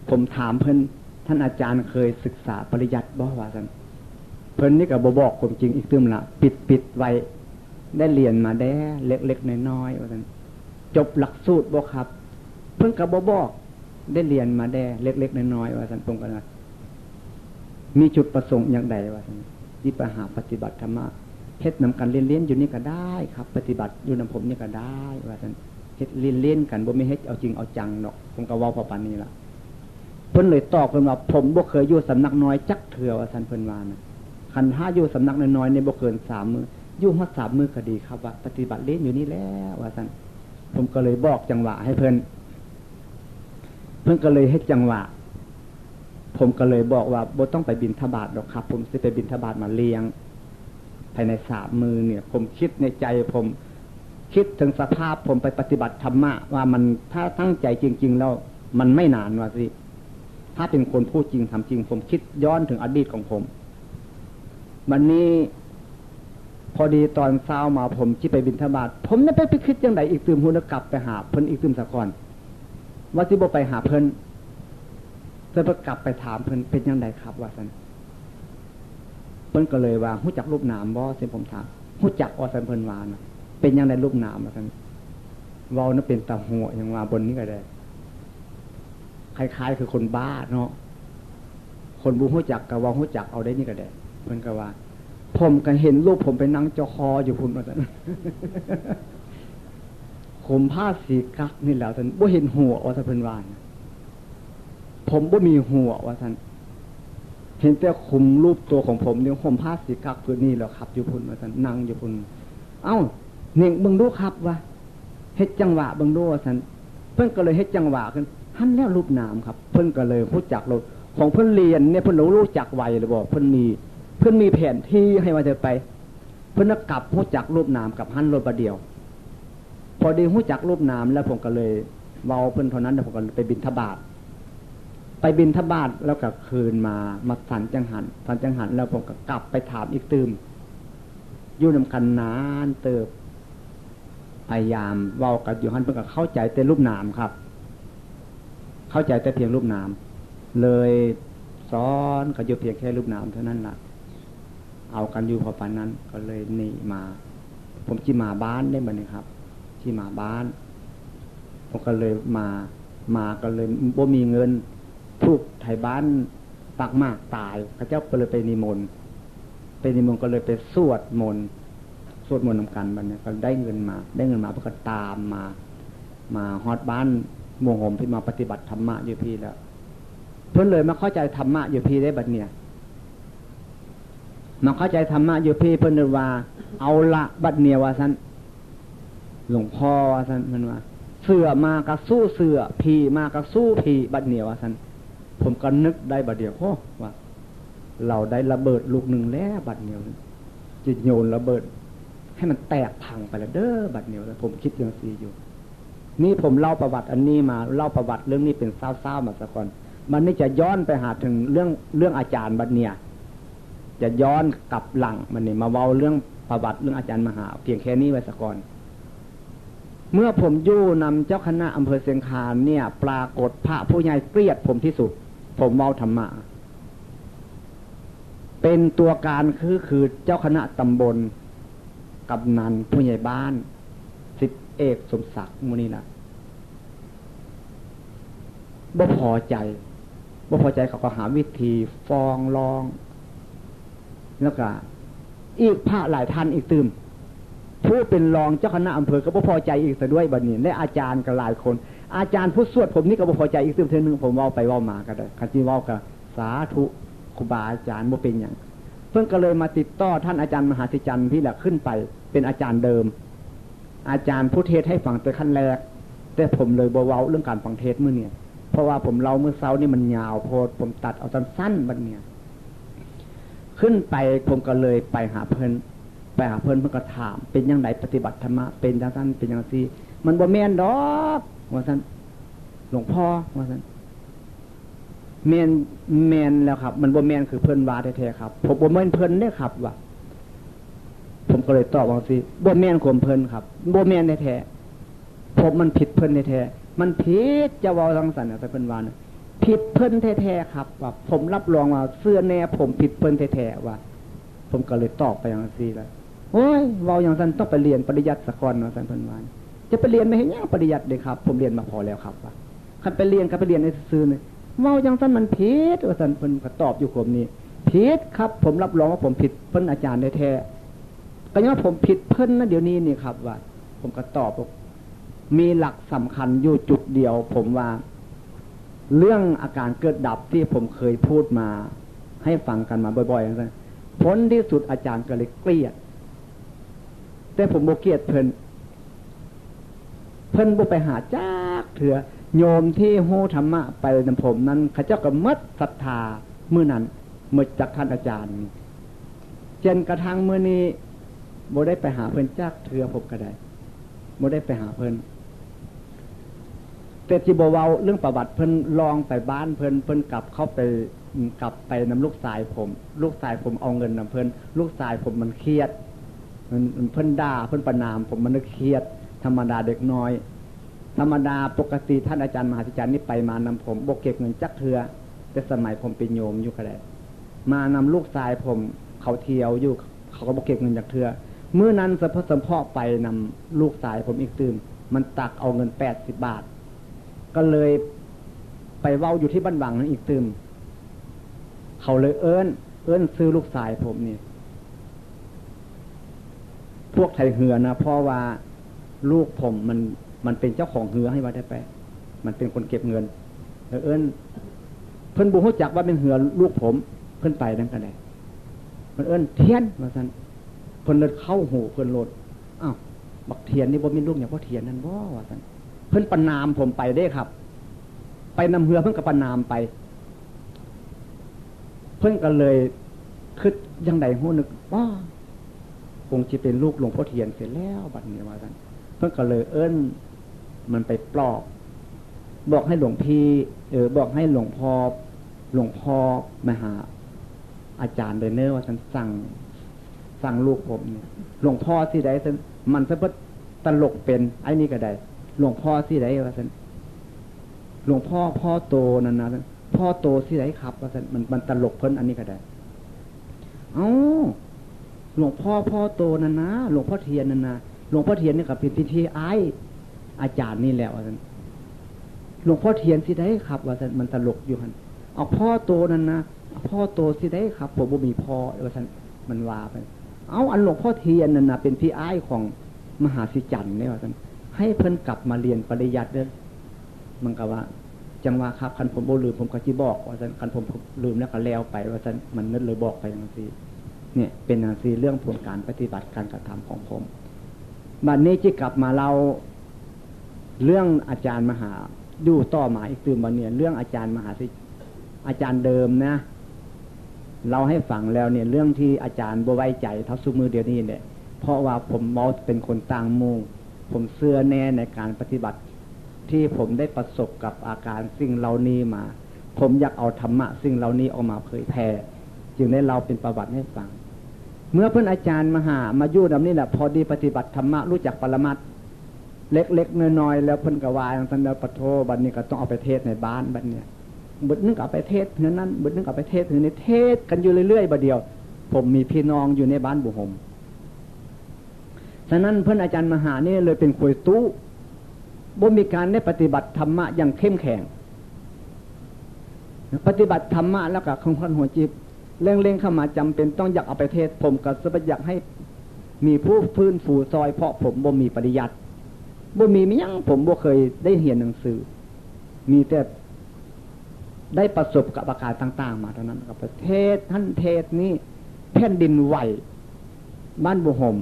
ผมถามเพิ่นท่านอาจารย์เคยศึกษาปริยัติบ่ว่าซั่นเพิ่นนี่ก็บ่บอกความจริงอีกตื่นละปิดไว้ได้เรียนมาแด้เล็กๆน้อยๆว่าซั่นจบหลักสูตรบ่ครับเพิ่นก็บ่บอกได้เรียนมาแด้เล็กๆน้อยๆว่าซั่นผมก็ว่ามีจุดประสงค์อย่างใดว่าซั่นที่ไปหาปฏิบัติธรรมะเฮ็ดนำกันเรียนๆอยู่นี่ก็ได้ครับปฏิบัติอยู่นำผมนี่ก็ได้ว่าซั่นเฮ็ดเล่นๆกันบ่มีเฮ็ดเอาจริงเอาจังเนาะผมก็เว้าพอปานนี้ล่ะเพิ่นเลยตอบเพิ่นว่าผมบ่เคยอยู่สำนักน้อยจักเทื่อว่าซั่นเพิ่นว่านะคันถ้าอยู่สำนักน้อยๆนี่บ่เกิน3มื้ออยู่ฮอด3มื้อก็ดีครับว่าปฏิบัติเล่นอยู่นี่แล้วว่าซั่นผมก็เลยบอกจังหวะให้เพิ่นก็เลยเฮ็ดจังหวะผมก็เลยบอกว่าบ่ต้องไปบิณฑบาตหรอกครับผมสิไปบิณฑบาตมาเลี้ยงภายใน3มื้อเนี่ยผมคิดในใจผมคิดถึงสภาพผมไปปฏิบัติธรรมะว่ามันถ้าตั้งใจจริงๆแล้วมันไม่นานว่าสิถ้าเป็นคนพูดจริงทำจริงผมคิดย้อนถึงอดีตของผมวันนี้พอดีตอนเช้ามาผมที่ไปบิณฑบาตผมเนี่ยไปคิดจังไดอีกตื่มหูกลับไปหาเพิ่นอีกตื่มสะก่อนว่าสิบ่ไปหาเพิ่นเพิ่นกลับไปถามเพิ่นเป็นจังไดครับว่าซั่นเพิ่นก็เลยว่าฮู้จักรูปนามบ่สิผมถามฮู้จักว่าซั่นเพิ่นว่านะเป็นจังไดรูปนามว่าซั่นเว้านั้นเป็นตาหัวอย่างว่าบนนี้ก็ได้คล้ายๆคือคนบ้าเนาะคนบ่ฮู้จักก็ว่าฮู้จักเอาได้นี่ก็ได้เพิ่นก็ว่าผมก็เห็นรูปผมไปนั่งจ่อคออยู่พุ่นว่าซั่นผมผ้าสีกักนี่แหละท่านบ่เห็นหัวว่าท่านเพิ่นว่าผมบ่มีหัวว่าท่านเห็นแต่คุมรูปตัวของผมเนี่ยผมผ้าสีกักตัวนี้แล้วครับอยู่พุ่นว่าท่านนั่งอยู่พุ่นเอ้าเน่งเบิ่งดูครับว่าเฮ็ดจังหวะเบิ่งดูว่าท่านเพิ่นก็เลยเฮ็ดจังหวะขึ้นหันแล้วรูปนามครับเพิ่นก็เลยรู้จักเราของเพิ่นเรียนเนี่ยเพิ่นรู้จักไวหรือบ่เพิ่นมีแผนที่ให้ว่าจะไปเพิ่นกลับรู้จักรูปนามกับหันรถประเดียว พอดีหู้จักรูปนามแล้วผมก็เลยเว้าเพิ่นเท่านั้นแล้วผมก็ไปบิณฑบาตแล้วก็คืนมาสันจังหันแล้วผมก็กลับไปถามอีกตื่มอยู่นำกันนานเติบพยายามเว้ากับอยู่หันเพิ่นก็เข้าใจแต่รูปนามครับเข้าใจแต่เพียงรูปนามเลยสอนก็อยู่เพียงแค่รูปนามเท่านั้นล่ะเอากันอยู่พอปานนั้นก็เลยหนีมาผมที่มาบ้านได้บัดนี้ครับที่มาบ้านผมก็เลยมาก็เลยบ่มีเงินทุกไทยบ้านปากมากตายพระเจ้าก็เลยไปนิมนต์ก็เลยไปสวดมนต์นำกันบัดนี้ก็ได้เงินมาเพื่อก็ตามมาฮอดบ้านโมโหมที่มาปฏิบัติธรรมะอยู่พี่แล้วเพิ่นเลยมาเข้าใจธรรมะอยู่พี่ได้บัดเนี่ยมาเข้าใจธรรมะอยู่พี่เพิ่นเลยว่าเอาละบัดเนี่ยว่าซั่นหลวงพ่อว่าซั่นมันว่าเสือมาก็สู้เสือผีมาก็สู้ผีบัดเนี่ยว่าซั่นผมก็นึกได้บัดเดียวโอ้ว่าเราได้ระเบิดลูกนึงแล้วบัดเนี่ยจะโยนระเบิดให้มันแตกพังไปแล้วเด้อบัดเนี่ยผมคิดอย่างซี่อยู่นี่ผมเล่าประวัติอันนี้มาเล่าประวัติเรื่องนี้เป็นเศร้าๆมาซะก่อนมันนี่จะย้อนไปหาถึงเรื่องอาจารย์บัดเนี่ยจะย้อนกลับหลังมันนี่มาเว้าเรื่องประวัติเรื่องอาจารย์มหาเพียงแค่นี้ไว้ซะก่อนเมื่อผมอยู่นำเจ้าคณะอำเภอเชียงคานเนี่ยปรากฏพระผู้ใหญ่เกลียดผมที่สุดผมเว้าธรรมะเป็นตัวการคือเจ้าคณะตำบลกำนันผู้ใหญ่บ้านสิทธิเอกสมศักดิ์มูนี่นะบ่พอใจเขาก็หาวิธีฟ้องร้องแล้วก็อีกพระหลายท่านอีกตื่มผู้เป็นรองเจ้าคณะอำเภอก็บ่พอใจอีกซะด้วยบัดนี้และอาจารย์ก็หลายคนอาจารย์ผู้สวดผมนี่ก็บ่พอใจอีกตื่มเทื่อนึงผมเว้าไปเว้ามาก็ได้คันสิเว้าก็สาธุครูบาอาจารย์บ่เป็นหยังเพิ่นก็เลยมาติดต่อท่านอาจารย์มหาสิจันทร์พี่แหละขึ้นไปเป็นอาจารย์เดิมอาจารย์ผู้เทศให้ฟังแต่ขั้นแรกแต่ผมเลยบ่เว้าเรื่องการฟังเทศมื้อนี้เพราะว่าผมเล่าเมื่อเช้านี่มันยาวโพดผมตัดเอาสั้นๆบัดเนี่ยขึ้นไปผมก็เลยไปหาเพิ่นเพิ่นก็ถามเป็นจังไดปฏิบัติธรรมะเป็นจังซั่นเป็นจังซี่มันบ่แม่นดอกว่าซั่นหลวงพ่อว่าซั่นแม่นแล้วครับมันบ่แม่นคือเพิ่นว่าแท้ๆครับผมบ่แม่นเพิ่นเด้ครับว่าผมก็เลยตอบว่าสิบ่แม่นข่มเพิ่นครับบ่แม่นแท้ๆผมมันผิดเพิ่นแท้ๆมันผิดจะเว้าจังซั่นน่ะแต่เพิ่นว่าน่ะผิดเพิ่นแท้ๆครับว่าผมรับรองว่าเสื้อแน่ผมผิดเพิ่นแท้ๆว่าผมก็เลยตอบไปอย่างซี่แล้วโอ้ยเว้าอย่างซั่นต้องไปเรียนปริยัติซะก่อนว่าซั่นเพิ่นว่าจะไปเรียนไม่เห็นหยังปริยัติเด้ครับผมเรียนมาพอแล้วครับว่าคันไปเรียนก็ไปเรียนในซื่อๆนี่เว้าอย่างซั่นมันผิดว่าซั่นเพิ่นก็ตอบอยู่ผมนี่ผิดครับผมรับรองว่าผมผิดเพิ่นอาจารย์แท้ๆก็ยังว่าผมผิดเพิ่นนะเดี๋ยวนี้นี่ครับว่าผมก็ตอบมีหลักสำคัญอยู่จุดเดียวผมว่าเรื่องอาการเกิดดับที่ผมเคยพูดมาให้ฟังกันมาบ่อยๆอย่างนั้นผลที่สุดอาจารย์ก็เลยเกลียดแต่ผมบ่เกลียดเพิ่นบ่ไปหาจักเถื่อโยมที่โหธรรมะไปนำผมนั้นเขาเจ้าก็หมดศรัทธามื้อนั้นหมดจากท่านอาจารย์จนกระทั่งมื้อนี้บ่ได้ไปหาเพิ่นจักเถื่อผมก็ได้บ่ได้ไปหาเพิ่นแต่ที่บ่เว้าเรื่องประวัติเพิ่นลองไปบ้านเพิ่นกลับเข้าไปกลับไปนำลูกชายผมเอาเงินนำเพิ่นลูกชายผมมันเครียดมันเพิ่นด่าเพิ่นประณามผมมันเครียดธรรมดาเด็กน้อยธรรมดาปกติท่านอาจารย์มหาสิจันทร์นี่ไปมานำผมบ่เก็บเงินจักเทื่อแต่สมัยผมเป็นโยมอยู่ก็ได้มานำลูกชายผมเขาเที่ยวอยู่เขาก็บ่เก็บเงินจักเทื่อมื้อนั้นสะพสมพ่อไปนำลูกชายผมอีกตื่มมันตักเอาเงิน80 บาทก็เลยไปเว้าอยู่ที่บ้านวังนั้นอีกตื่มเขาเลยเอิ้นซื้อลูกชายผมนี่พวกไทยเหือนะเพราะว่าลูกผมมันเป็นเจ้าของเหือให้ว่าได้ไปมันเป็นคนเก็บเงินเอิ้นเพิ่นบ่ฮู้จักว่าเป็นเหือลูกผมเพิ่นไปนั่นก็ได้เพิ่นเอิ้นเทียนว่าซั่นเพิ่นเลยเข้าหูเพิ่นโลดอ้าวบักเทียนนี่บ่มีลูกหยังบ่เทียนนั่นบ่ว่าซั่นเพิ่นประณามผมไปเด้ครับไปนำเหือเพิ่นก็ประณามไปเพิ่นก็เลยคิดจังได๋ฮู้นึกว่าคงสิเป็นลูกหลวงพ่อเทียนเสร็จแล้วบัดนี้ว่าซั่น พิ่นก็เลยมันไปปลอบบอกให้หลวงพี่บอกให้หลวงพ่อมาหาอาจารย์เลยเนอะว่าท่านสั่งลูกผมเนี่ยหลวงพ่อที่ใดท่านมันซะเพิ่นตลกเป็นไอ้นี่ก็ได้หลวงพ่อที่ใดว่าท่านหลวงพ่อโตนั่นนะพ่อโตที่ไหนครับว่ามันตลกเพิ่นอันนี้ก็ได้หลวงพ่อโตนั่นนะหลวงพ่อเทียนนั่นนะหลวงพ่อเทียนนี่กับเป็นพิธีอาจารย์นี่แหละว่าหลวงพ่อเทียนที่ไหนครับว่ามันตลกอยู่หันเอาพ่อโตนั่นนะพ่อโตที่ไหนครับผมบ่มีพ่อว่ามันว่าไปอันหลวงพ่อเทียนนั่นนะเป็นพี่อ้ายของมหาสิจันทร์เนี่ยว่าให้เพิ่นกลับมาเรียนปริยัติเด้อมันก็ว่าจังว่าครับคันผมบ่ลืมผมก็สิบอกว่าคันผมลืมแล้วก็แล้วไปว่ามันนึกเลยบอกไปอย่างนี้เนี่ยเป็นอย่างนี้เรื่องผลการปฏิบัติการกระทำของผมบัดนี้จะกลับมาเราเรื่องอาจารย์มหาดูต่อมาอีกตื่นบัดเนี่ยเรื่องอาจารย์มหาสิอาจารย์เดิมนะเราให้ฟังแล้วเนี่ยเรื่องที่อาจารย์บ่ไว้ใจเท่าซุมือเดียวนี้เนี่ยเพราะว่าผมมองเป็นคนต่างหมู่ผมเชื่อแน่ในการปฏิบัติที่ผมได้ประสบกับอาการสิ่งเหล่านี้มาผมอยากเอาธรรมะสิ่งเหล่านี้ออกมาเผยแผ่จึงได้เราเป็นประวัติให้ฟังเมื่อเพื่อนอาจารย์มาอยู่ดำนี้แหละพอดีปฏิบัติธรรมะรู้จักปรมัตถ์เล็กๆน้อยๆแล้วเพิ่นก็ว่าอย่างนั้นแล้วปะโทบัดนี้ก็ต้องเอาไปเทศในบ้านบัดเนี่ยบึดนึงเอาไปเทศเฮือนนั้นบึดนึงเอาไปเทศเฮือนนี้เทศกันอยู่เรื่อยๆบัดเดียวผมมีพี่น้องอยู่ในบ้านบุหมฉะนั้นเพื่อนอาจารย์มหานี่เลยเป็นคุยตู้บ่มีการได้ปฏิบัติธรรมะอย่างเข้มแข็งปฏิบัติธรรมะแล้วก็คงหัวจิตเร่งๆเข้ามาจำเป็นต้องอยากเอาไปเทศผมก็จะอยากให้มีผู้ฟื้นฟูซอยเพราะผมบ่มีปริยัติบ่มีมิยังผมบ่เคยได้เรียนหนังสือมีแต่ได้ประสบกับอาการต่างๆมาเท่านั้นกับประเทศท่านเทศนี้แผ่นดินไหวบ้านบุหม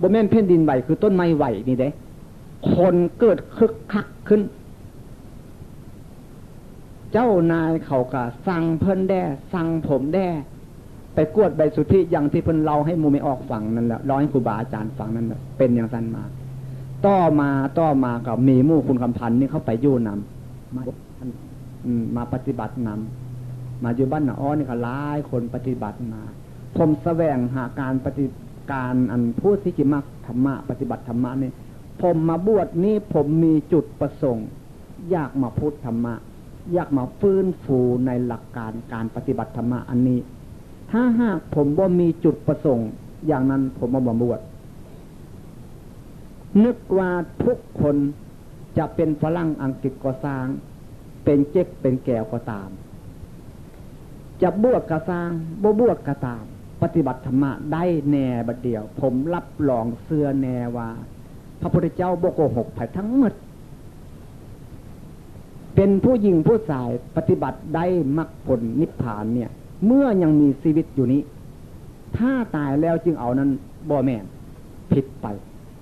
บ่แม่นแผ่นดินไหวคือต้นไม้ไหวนี่เด้คนเกิดคึกคักขึ้นเจ้านายเขาก็สั่งเพิ่นแด่สั่งผมแด่ไปกวดใบสุทธิอย่างที่เพิ่นเล่าให้หมู่ไม่ออกฟังนั่นแหละร้อยให้ครูบาอาจารย์ฟังนั่นแหละเป็นอย่างนั้นมาต่อมาก็มีหมู่คุณคำพันธ์นี่เขาไปอยู่นำมาปฏิบัตินำมาอยู่บ้านนาอ้อนี่ก็หลายคนปฏิบัติมาผมแสวงหาการอันพูดที่จิมักธรรมะปฏิบัติธรรมะนี่ผมมาบวชนี่ผมมีจุดประสงค์อยากมาพูดธรรมะอยากมาฟื้นฟูในหลักการปฏิบัติธรรมะอันนี้ถ้าหากผมบ่มีจุดประสงค์อย่างนั้นผมมาบวชนึกว่าทุกคนจะเป็นฝรั่งอังกฤษก็สร้างเป็นเจ๊กเป็นแก้วก็ตามจะบวชก็สร้างบ่บวชก็ตามปฏิบัติธรรมะได้แน่บัดเดียวผมรับรองเสื้อแน่ว่าพระพุทธเจ้าบ่โกหกไผทั้งหมดเป็นผู้หญิงผู้ชายปฏิบัติได้มรรคผลนิพพานเนี่ยเมื่อยังมีชีวิตอยู่นี้ถ้าตายแล้วจึงเอานั้นบ่แม่นผิดไป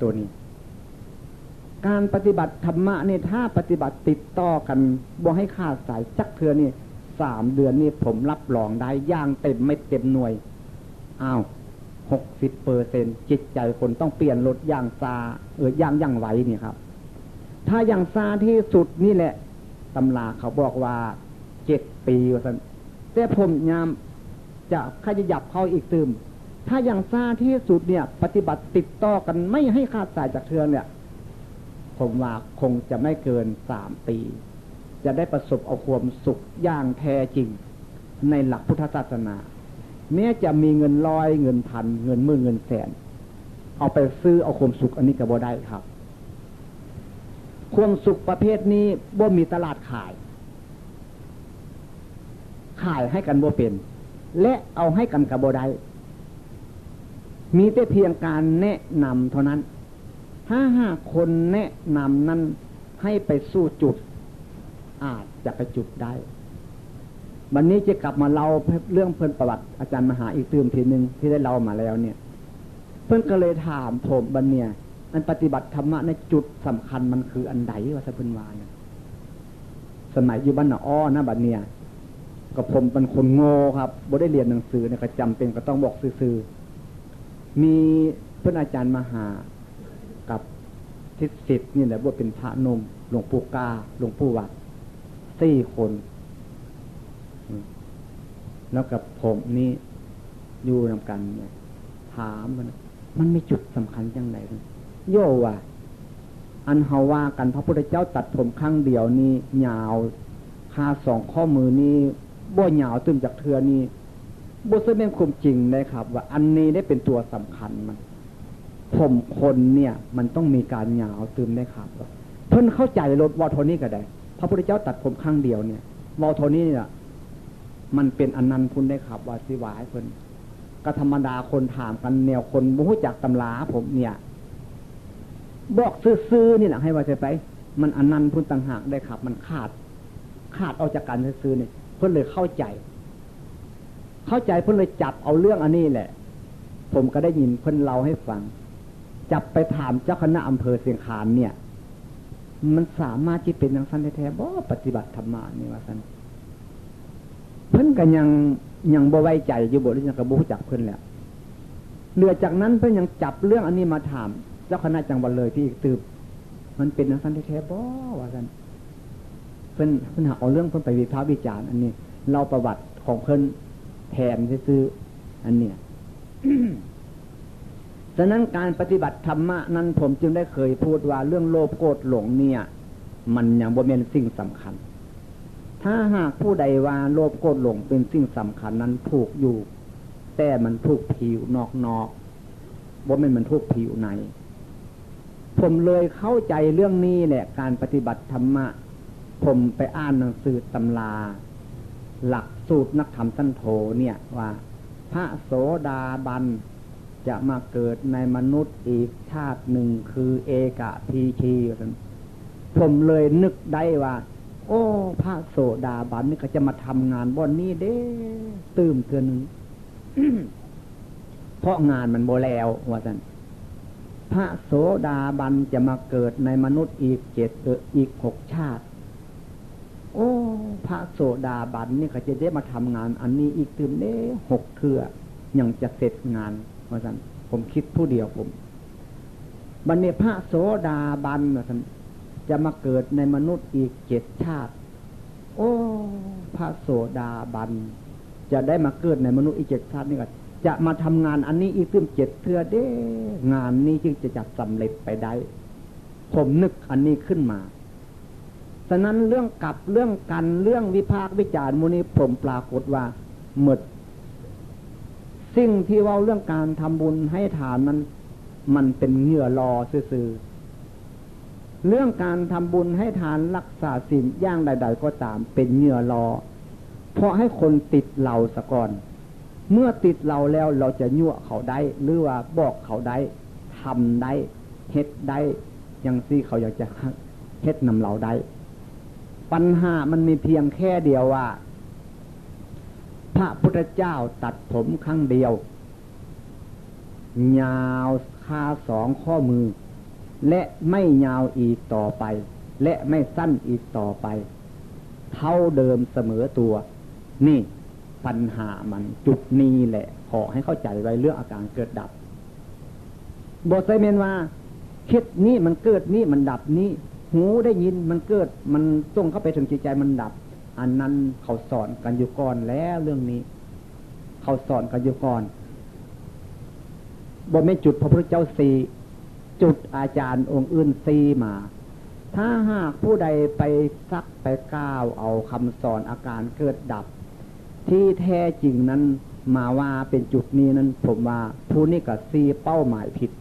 ตัวนี้การปฏิบัติธรรมะนี่ถ้าปฏิบัติติดต่อกันบ่ให้ขาดสายจักเทื่อนี่3 เดือนนี่ผมรับรองได้อย่างเต็มไม่เต็มหน่วย60% จิตใจคนต้องเปลี่ยนลดอย่างซาอย่างไหวนี่ครับถ้าอย่างซาที่สุดนี่แหละตำราเขาบอกว่า7 ปีว่าซั่นแต่ผมยามจะขยับเข้าอีกตื่มถ้าอย่างซาที่สุดเนี่ยปฏิบัติติดต่อกันไม่ให้ขาดสายจากเทือนเนี่ยผมว่าคงจะไม่เกิน3 ปีจะได้ประสบเอาความสุขอย่างแท้จริงในหลักพุทธศาสนาแม้จะมีเงิน100เงินพันเงินหมื่นเงินแสนเอาไปซื้อเอาความสุขอันนี้ก็บ่ได้ครับความสุขประเภทนี้บ่มีตลาดขายให้กันบ่เป็นและเอาให้กันก็บ่ได้มีแต่เพียงการแนะนำเท่านั้นถ้าหากคนแนะนำนั้นให้ไปสู่จุดอาจจะไปจุดได้วันนี้จะกลับมาเล่าเรื่องเพิ่นประวัติอาจารย์มหาอีกตื่มทีนึงที่ได้เล่ามาแล้วเนี่ยเพิ่นก็เลยถามผมบัดเนี่ยอันปฏิบัติธรรมะในจุดสำคัญมันคืออันใดว่าซะเพิ่นว่าเนี่ยสมัยอยู่บ้านนาอ้อนะบัดเนี่ยก็ผมเป็นคนโง่ครับบ่ได้เรียนหนังสือเนี่ยก็จำเป็นก็ต้องบอกซื่อๆมีเพิ่นอาจารย์มหากับ ทิศสิทธิ์นี่แหละบวชเป็นพระนมหลวงปู่กาหลวงปู่วัด4 คนแล้วกับผมนี่อยู่นำกันเนี่ยถามมันมีจุดสำคัญจังไหนโยว่าอันเฮาว่ากันพระพุทธเจ้าตัดผมครั้งเดียวนี่ยาวคา2 ข้อมือนี่บ่ยาวตึมจากเทือนี่บ่ใช่เป็นความจริงนะครับว่าอันนี้ได้เป็นตัวสำคัญมันผมคนเนี่ยมันต้องมีการยาวตึมได้ครับเพิ่นเข้าใจรถวอโทนี่ก็ได้พระพุทธเจ้าตัดผมครั้งเดียวเนี่ยวอโทนี่เนี่ยมันเป็นอนันต์พุนได้ครับว่าสิวายเพิ่นก็ธรรมดาคนถามกันแนวคนบ่รู้จักตำราผมเนี่ยบอกซื่อๆนี่แหละให้ว่าจะไปมันอนันต์พุนต่างหากได้ครับมันขาดออกจากกันซื่อๆนี่เพิ่นเลยเข้าใจเพิ่นเลยจับเอาเรื่องอันนี้แหละผมก็ได้ยินเพิ่นเล่าให้ฟังจับไปถามเจ้าคณะอำเภอเสียงคานเนี่ยมันสามารถที่เป็นอย่างสั้นแท้ๆบ่ปฏิบัติธรรมะนี่ว่าสั้นเพิ่นก็ยังบ่ไว้ใจอยู่บ่หรือยังก็บ่รู้จักเพิ่นแล้วเหลือจากนั้นเพิ่นยังจับเรื่องอันนี้มาถามเจ้าคณะจังหวัดเลยที่อีกตืบมันเป็นอย่างสั้นแท้ๆบ่ว่าสั้นเพิ่นหาเอาเรื่องเพิ่นไปวิพากษ์วิจารณ์อันนี้เล่าประวัติของเพิ่นแทนซื่อๆอันเนี้ย ฉะนั้นการปฏิบัติธรรมะนั้นผมจึงได้เคยพูดว่าเรื่องโลภโกรธหลงเนี่ยมันยังบ่เป็นสิ่งสำคัญถ้าหากผู้ใดว่าโลภโกรธหลงเป็นสิ่งสำคัญนั้นถูกอยู่แต่มันถูกผิวนอกบ่แม่นมันถูกผิวในผมเลยเข้าใจเรื่องนี้แหละการปฏิบัติธรรมะผมไปอ่านหนังสือตำราหลักสูตรนักธรรมสั้นโธเนี่ยว่าพระโสดาบันจะมาเกิดในมนุษย์อีกชาติหนึ่งคือเอกพีชีผมเลยนึกได้ว่าโอ้พระโสดาบันนี่ก็จะมาทำงานบ่อนนี้เด้ตื่มเทื่อนึง เพราะงานมันบ่แล้วว่าซั่นพระโสดาบันจะมาเกิดในมนุษย์อีกอีก6 ชาติโอ้พระโสดาบันนี่ก็จะได้มาทำงานอันนี้อีกตื่มเด้6 เทื่อยังจะเสร็จงานว่าซั่นผมคิดผู้เดียวผมบัดนี้พระโสดาบันว่าซั่นจะมาเกิดในมนุษย์อีก7 ชาติโอ้พระโสดาบันจะได้มาเกิดในมนุษย์อีก7 ชาตินี่ก็จะมาทำงานอันนี้อีก7 เทื่อเด้งานนี้จึงจะจัดสำเร็จไปได้ผมนึกอันนี้ขึ้นมาฉะนั้นเรื่องกับเรื่องกันเรื่องวิพากษ์วิจารณ์มูนี้ผมปรากฏว่าหมดสิ่งที่เว้าเรื่องการทำบุญให้ทานนั้นมันเป็นเหงื่อรอซื่อๆเรื่องการทำบุญให้ทานรักษาศีลอย่างใดๆก็ตามเป็นเหงื่อรอเพราะให้คนติดเราซะก่อนเมื่อติดเราแล้วเราจะยั่วเขาได้หรือว่าบอกเขาได้ทำได้เฮ็ดได้อย่างที่เขาอยากจะเฮ็ดนำเราได้ปัญหามันมีเพียงแค่เดียวว่าพระพุทธเจ้าตัดผมครั้งเดียวยาวคา2 ข้อมือและไม่ยาวอีกต่อไปและไม่สั้นอีกต่อไปเท่าเดิมเสมอตัวนี่ปัญหามันจุดนี้แหละขอให้เข้าใจไว้เรื่องอาการเกิดดับบทไซเมนว่าคิดนี้มันเกิดนี้มันดับนี้หูได้ยินมันเกิดมันส่งเข้าไปถึงจิตใจมันดับอันนั้นเขาสอนกันอยู่ก่อนแล้วเรื่องนี้เขาสอนกันอยู่ก่อนบ่ไม่จุดพระพุทธเจ้า4จุดอาจารย์องค์อื่น4มาถ้าหากผู้ใดไปซักไปก้าวเอาคำสอนอาการเกิดดับที่แท้จริงนั้นมาว่าเป็นจุดนี้นั้นผมว่าผู้นี้ก็4เป้าหมายผิด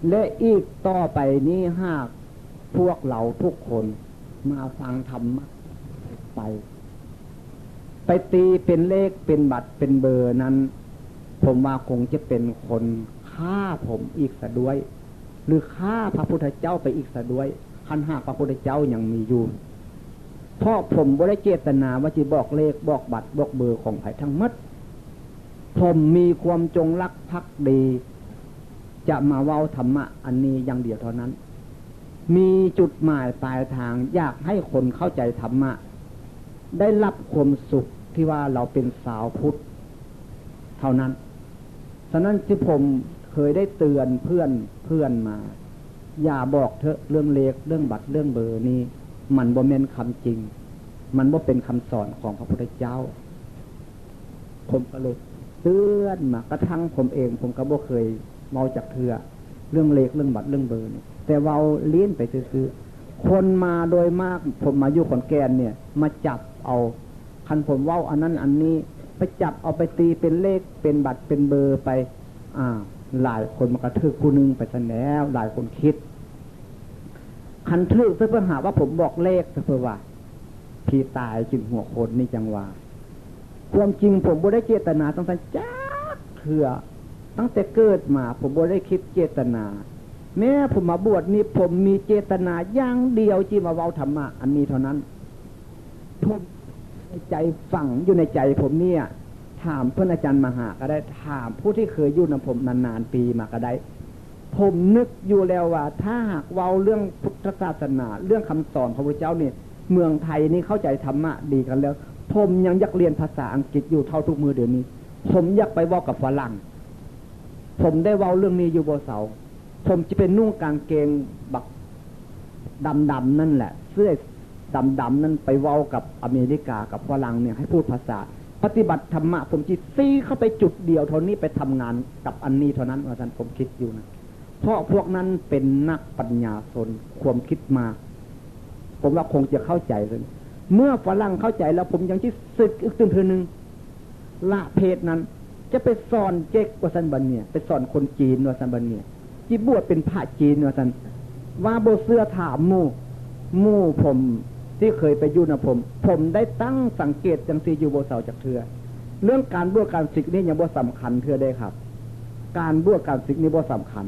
และอีกต่อไปนี้หากพวกเราทุกคนมาฟังธรรมะไปตีเป็นเลขเป็นบัตรเป็นเบอร์นั้นผมว่าคงจะเป็นคนฆ่าผมอีกซะด้วยหรือฆ่าพระพุทธเจ้าไปอีกซะด้วยคันหากพระพุทธเจ้ายังมีอยู่เพราะผมบ่ได้เจตนาว่าจะบอกเลขบอกบัตรบอกเบอร์ของไผทั้งหมดผมมีความจงรักภักดีจะมาเว้าธรรมะอันนี้อย่างเดียวเท่านั้นมีจุดหมายปลายทางอยากให้คนเข้าใจธรรมะได้รับความสุขที่ว่าเราเป็นสาวพุทธเท่านั้นฉะนั้นที่ผมเคยได้เตือนเพื่อนมา อย่าบอกเถอะเรื่องเลขเรื่องบัตรเรื่องเบอร์นี่มันบ่แม่นคำจริงมันบ่เป็นคำสอนของพระพุทธเจ้าผมก็เลยเตือนมากระทั่งผมเองผมก็บ่เคยเมาจากเถื่อเรื่องเลขเรื่องบัตรเรื่องเบอร์นี่แต่เว้าเลี้ยนไปซื่อๆคนมาโดยมากผมมาอยู่ขอนแก่นเนี่ยมาจับเอาคันผมเว้าอันนั้นอันนี้ไปจับเอาไปตีเป็นเลขเป็นบัตรเป็นเบอร์ไปหลายคนมากระทึกผู้นึงไปซะแล้วหลายคนคิดคันทึกเพื่อหาว่าผมบอกเลขเพื่อว่าพี่ตายจึงหัวโคนนี่จังว่าความจริงผมบ่ได้เจตนาตั้งแต่จักเถื่อตั้งแต่เกิดมาผมบ่ได้คิดเจตนาแม้ผมมาบวชนี่ผมมีเจตนาอย่างเดียวที่มาเว้าธรรมะอันนี้เท่านั้นผมในใจฝังอยู่ในใจผมเนี่ยถามเพื่อนอาจารย์มหาก็ได้ถามผู้ที่เคยอยู่กับผมนานๆปีมาก็ได้ผมนึกอยู่แล้วว่าถ้าหากเว้าเรื่องพุทธศาสนาเรื่องคำสอนของพระเจ้าเนี่ยเมืองไทยนี่เข้าใจธรรมะดีกันแล้วผมยังอยากเรียนภาษาอังกฤษอยู่เท่าทุกมือเดี๋ยวนี้ผมอยากไปเว้ากับฝรั่งผมได้เว้าเรื่องนี้อยู่บ่เสาผมจะเป็นนุ่งกางเกงบักดำๆนั่นแหละเสื้อดำๆนั่นไปเว้ากับอเมริกากับฝรั่งเนี่ยให้พูดภาษาปฏิบัติธรรมะผมจิตซีเข้าไปจุดเดียวเท่านี้ไปทำงานกับอันนี้เท่านั้นว่าท่านผมคิดอยู่นะเพราะพวกนั้นเป็นนักปัญญาชนความคิดมาผมว่าคงจะเข้าใจเลยเมื่อฝรั่งเข้าใจแล้วผมยังที่สึกอีกตื่นเธอหนึ่งละเพศนั้นจะไปสอนเจ๊กว่าสันบันเนี่ยไปสอนคนจีนว่าสันบันเนี่ยจีบวชเป็นพระจีนว่าสันว่าโบเสื้อถามหมู่ผมที่เคยไปอยู่นะผมได้ตั้งสังเกตจังซีอยู่โบเสาจากเถือเรื่องการบวชการศึกนี่ยังบ่สำคัญเถือได้ครับการบวชการศึกนี่บ่สำคัญ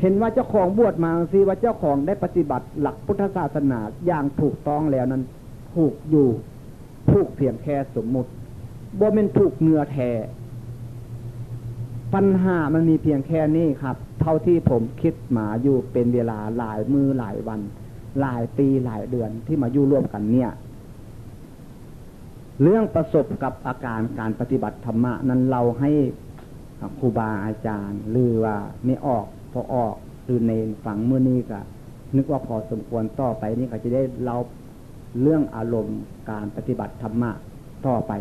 เห็นว่าเจ้าของบวชมาสิว่าเจ้าของได้ปฏิบัติหลักพุทธศาสนาอย่างถูกต้องแล้วนั้นถูกอยู่ถูกเพียงแค่สมมุติบ่แม่นถูกเนื้อแท้ปัญหามันมีเพียงแค่นี้ครับเท่าที่ผมคิดมาอยู่เป็นเวลาหลายมื้อหลายวันหลายปีหลายเดือนที่มาอยู่ร่วมกันเนี่ยเรื่องประสบกับอาการการปฏิบัติธรรมะนั้นเราให้ครูบาอาจารย์หรือว่าไม่ออกพอออกคือเนนฝังมื้อนี้ก็นึกว่าพอสมควรต่อไปนี่ก็จะได้เล่าเรื่องอารมณ์การปฏิบัติธรรมะต่อไป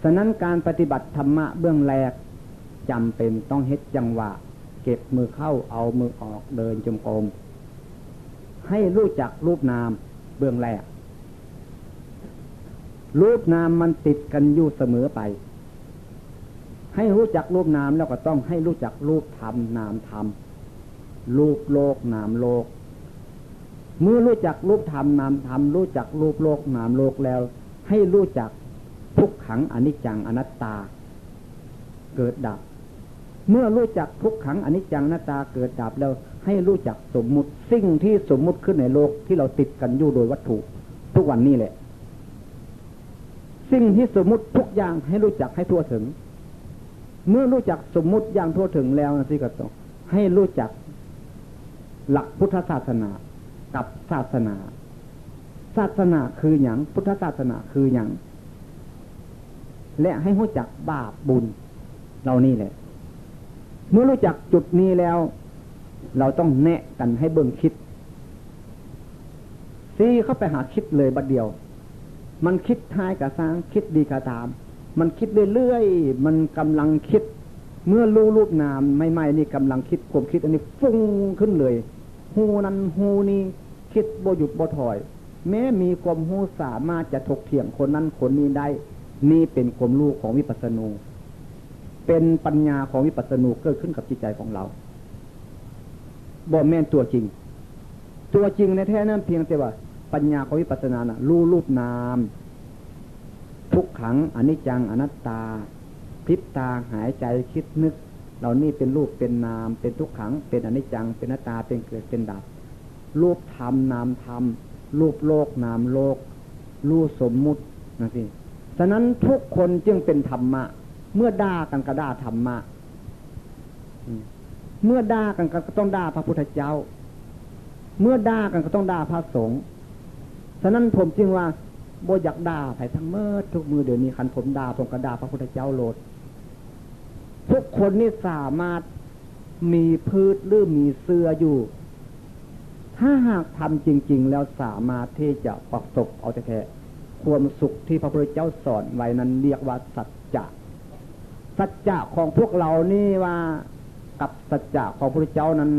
ฉะนั้นการปฏิบัติธรรมะเบื้องแรกจำเป็นต้องเฮ็ดจังหวะเก็บมือเข้าเอามือออกเดินจงกรมให้รู้จักรูปนามเบื้องแรกรูปนามมันติดกันอยู่เสมอไปให้รู้จักรูปนามแล้วก็ต้องให้รู้จักรูปธรรมนามธรรมรูปโลกนามโลกเมื่อรู้จักรูปธรรมนามธรรมรู้จักรูปโลกนามโลกแล้วให้รู้จักทุกขังอนิจจังอนัตตาเกิดดับเมื่อรู้จักทุกขังอนิจจังอนัตตาเกิดดับแล้วให้รู้จักสมมุติสิ่งที่สมมุติขึ้นในโลกที่เราติดกันอยู่โดยวัตถุทุกวันนี้แหละสิ่งที่สมมุติทุกอย่างให้รู้จักให้ทั่วถึงเมื่อรู้จักสมมุติอย่างทั่วถึงแล้วนะสิก็ต้องให้รู้จักหลักพุทธศาสนากับศาสนาศาสนาคือหยังพุทธศาสนาคือหยังและให้รู้จักบาปบุญเรานี่แหละเมื่อรู้จักจุดนี้แล้วเราต้องแนะกันให้เบิ่งคิดซีเข้าไปหาคิดเลยบัดเดียวมันคิดท้ายกะสร้างคิดดีกะตามมันคิดเรื่อยๆมันกำลังคิดเมื่อรู้รูปนามไม่นี่กำลังคิดความคิดอันนี้ฟุ้งขึ้นเลยหูนั้นหูนี้คิดบ่หยุดบ่ถอยแม้มีความหูสามารถจะถกเถียงคนนั้นคนนี้ได้นี่เป็นความรู้ของวิปัสสนูเป็นปัญญาของวิปัสสนูเกิดขึ้นกับจิตใจของเราบ่แม่นตัวจริงในแท้นั้นเพียงแต่ว่าปัญญาของวิปัสสนาน่ะรู้รูปนามทุกขังอนิจจังอนัตตาพริบตาหายใจคิดนึกเหล่านี้เป็นรูปเป็นนามเป็นทุกขังเป็นอนิจจังเป็นอนัตตาเป็นเกิดเป็นดับรูปธรรมนามธรรมรูปโลกนามโลกรูปสมมุตินะสิฉะนั้นทุกคนจึงเป็นธรรมะเมื่อด่ากันก็ด่าธรรมะเมื่อด่ากันก็ต้องด่าพระพุทธเจ้าเมื่อด่ากันก็ต้องด่าพระสงฆ์ฉะนั้นผมจึงว่าบ่อยากด่าไผทั้งเมื่อทุกมือเดี๋ยวนี้คันผมด่าผมก็ด่าพระพุทธเจ้าโลดทุกคนนี่สามารถมีพืชหรือมีเสื้ออยู่ ถ้าหากทำจริงๆแล้วสามารถที่จะประสบเอาแท้ๆความสุขที่พระพุทธเจ้าสอนไว้นั้นเรียกว่าสัจจะสัจจะของพวกเรานี่ว่ากับสัจจะของพระพุทธเจ้านั้น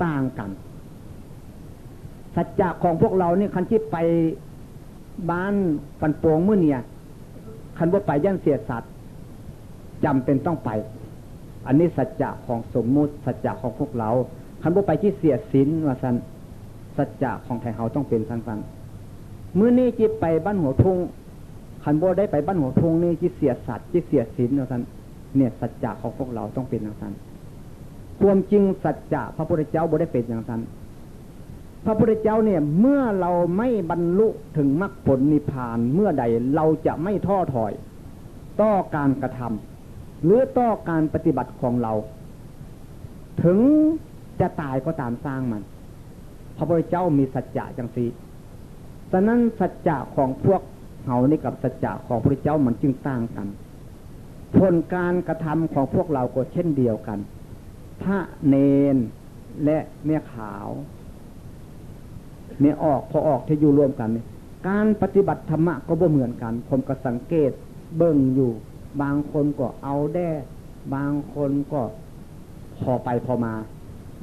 ต่างกันสัจจะของพวกเรานี่คันที่ไปบ้านฟันโป่งมื้อเนี่ยคันว่าไปย่านเสียสัตว์จำเป็นต้องไปอันนี้สัจจะของสมมุติสัจจะของพวกเราคันว่าไปที่เสียศีลว่าซั่นสัจจะของไทยเฮาต้องเป็นซั่นๆมื้อนี้จิไปบ้านหัวทุ่งคันบ่ได้ไปบ้านหัวทุ่งนี่จิเสียสัตว์จิเสียศีลว่าซั่นเนี่ยสัจจะของพวกเราต้องเป็นอย่างนั้นความจริงสัจจะพระพุทธเจ้าบ่ได้เป็นอย่างนั้นพระพุทธเจ้าเนี่ยเมื่อเราไม่บรรลุถึงมรรคผลนิพพานเมื่อใดเราจะไม่ท้อถอยต่อการกระทำหรือต่อการปฏิบัติของเราถึงจะตายก็ตามสร้างมันพระพุทธเจ้ามีสัจจะจังซี่ฉะนั้นสัจจะของพวกเฮานี่กับสัจจะของพระพุทธเจ้ามันจึงต่างกันผลการกระทำของพวกเราก็เช่นเดียวกันพระเนนและแม่ขาวเนี่ยพอออกที่อยู่รวมกันเนี่ยการปฏิบัติธรรมะก็บ่เหมือนกันผมก็สังเกตเบิ่งอยู่บางคนก็เอาแด้บางคนก็พอไปพอมา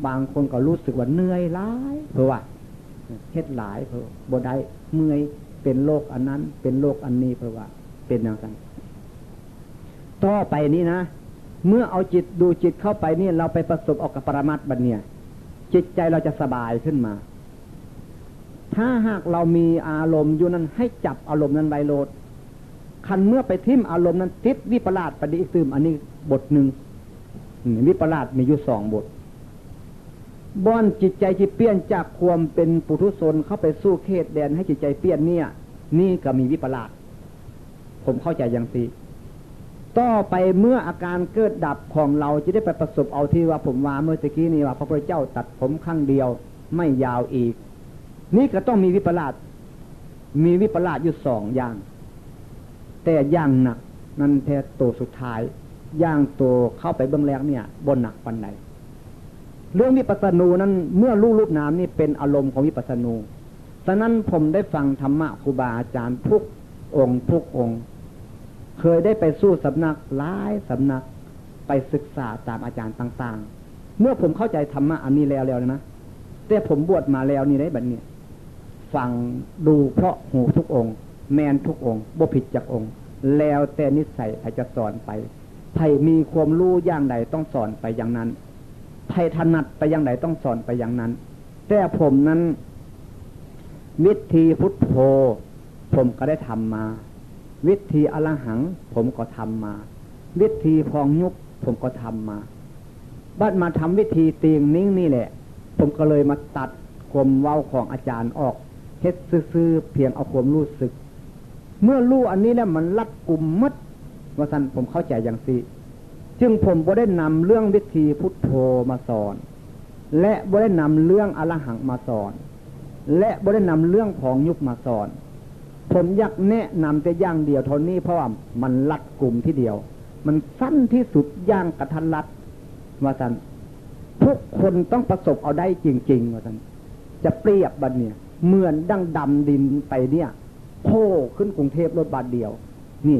บางคนก็รู้สึกว่าเหนื่อยหลายเพราะว่าเฮ็ดหลายเพราะบ่ได้เมื่อยเป็นโรคอันนั้นเป็นโรคอันนี้เพราะว่าเป็นอย่างนั้นต่อไปนี้นะเมื่อเอาจิตดูจิตเข้าไปนี่เราไปประสบออกกับปรมัตถ์บัดเนี่ยจิตใจเราจะสบายขึ้นมาถ้าหากเรามีอารมณ์อยู่นั้นให้จับอารมณ์นั้นไว้โลดคันเมื่อไปทิ่มอารมณ์นั้นติดวิปลาสปฏิซึมอันนี้บทหนึ่งวิปลาสมีอยู่2บทบ่อนจิตใจที่เปลี่ยนจากความเป็นปุถุชนเข้าไปสู่เขตแดนให้จิตใจเปลี่ยนเนี่ยนี่ก็มีวิปลาสผมเข้าใจอย่างนี้ต่อไปเมื่ออาการเกิดดับของเราจะได้ไปประสบเอาที่ว่าผมว่าเมื่อตะกี้นี้ว่าพระพุทธเจ้าตัดผมครั้งเดียวไม่ยาวอีกนี่ก็ต้องมีวิปลาสอยู่2อย่างแต่อย่างหนักนั่นแท้ตัวสุดท้ายอย่างตัวเข้าไปเบื้องแรกเนี่ยบนหนักปานใดเรื่องวิปัสสนูนั้นเมื่อรูปนามนี่เป็นอารมณ์ของวิปัสสนูฉะนั้นผมได้ฟังธรรมะครูบาอาจารย์ทุกองค์เคยได้ไปสู้สำนักหลายสำนักไปศึกษาตามอาจารย์ต่างๆเมื่อผมเข้าใจธรรมะอันนี้แล้วนะแต่ผมบวชมาแล้วนี่ได้บัดนี้ฟังดูเพราะหูทุกองค์แมนทุกองค์บ่ผิดจากองค์แล้วแต่นิสัยใครจะสอนไปใครมีความรู้อย่างใดต้องสอนไปอย่างนั้นใครถนัดไปอย่างใดต้องสอนไปอย่างนั้นแต่ผมนั้นวิธีพุทโธผมก็ได้ทำมาวิธีอรหังผมก็ทำมาวิธีพองยุบผมก็ทำมาบัดมาทำวิธีตีงนิ่งนี่แหละผมก็เลยมาตัดความเว้าของอาจารย์ออกเฮ็ดซื่อๆเพียงเอาความรู้สึกเมื่อรู้อันนี้แล้วมันรัดกุมมัดว่าซั่นผมเข้าใจอย่างนี้จึงผมบ่ได้นำเรื่องวิธีพุทโธมาสอนและบ่ได้นำเรื่องอรหังมาสอนและบ่ได้นำเรื่องของยุบมาสอนผมอยากแนะนำแต่อย่างเดียวเท่านี้เพราะว่ามันรัดกุมที่เดียวมันสั้นที่สุดอย่างกระทันรัดว่าซั่นทุกคนต้องประสบเอาได้จริงๆว่าซั่นจะเปรียบบัดเนี่ยเหมือนดั้งดำดินไปเนี่ยโผล่ขึ้นกรุงเทพรถบัสเดียวนี่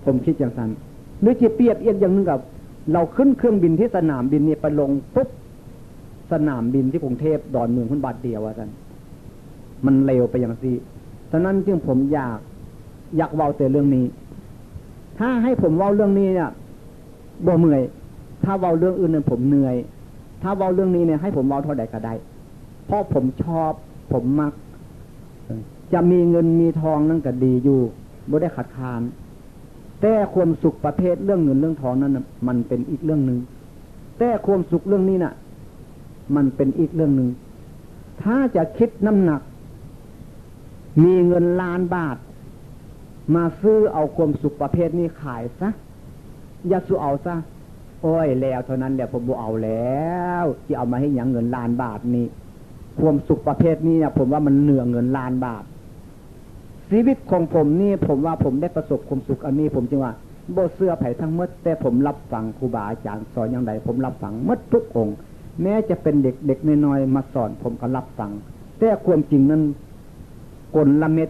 ผมคิดอย่างนั้นหรือจะเปรียบเอียงอย่างนึงกับเราขึ้นเครื่องบินที่สนามบินเนี่ยไปลงปุ๊บสนามบินที่กรุงเทพดอนเมืองขึ้นบัสเดียวว่าซั่นมันเร็วไปอย่างนี้ฉะนั้นจึงผมอยากเว้าแต่เรื่องนี้ถ้าให้ผมเว้าเรื่องนี้เนี่ยบ่เมื่อยถ้าเว้าเรื่องอื่นเนี่ยผมเหนื่อยถ้าเว้าเรื่องนี้เนี่ยให้ผมเว้าเท่าใดก็ได้เพราะผมชอบผมมักจะมีเงินมีทองนั่นก็ดีอยู่บ่ได้ขัดขานแต่ความสุขประเภทเรื่องเงินเรื่องทองนั้นมันเป็นอีกเรื่องนึงแต่ความสุขเรื่องนี้น่ะมันเป็นอีกเรื่องนึงถ้าจะคิดน้ำหนักมีเงินล้านบาทมาซื้อเอาความสุขประเภทนี้ขายซะอย่าสู้เอาซะโอ้ยแล้วเท่านั้นแหละผมบ่เอาแล้วที่เอามาให้หยังเงินล้านบาทนี้ความสุขประเภทนี้เนี่ยผมว่ามันเหนือเงินล้านบาทชีวิตของผมนี่ผมว่าผมได้ประสบความสุขอันนี้ผมจึงว่าบ่เสื้อไผทั้งหมดแต่ผมรับฟังครูบาอาจารย์สอนอย่างใดผมรับฟังหมดทุกองค์ แม้จะเป็นเด็กๆน้อยๆมาสอนผมก็รับฟังแต่ความจริงนั้นกลละเม็ด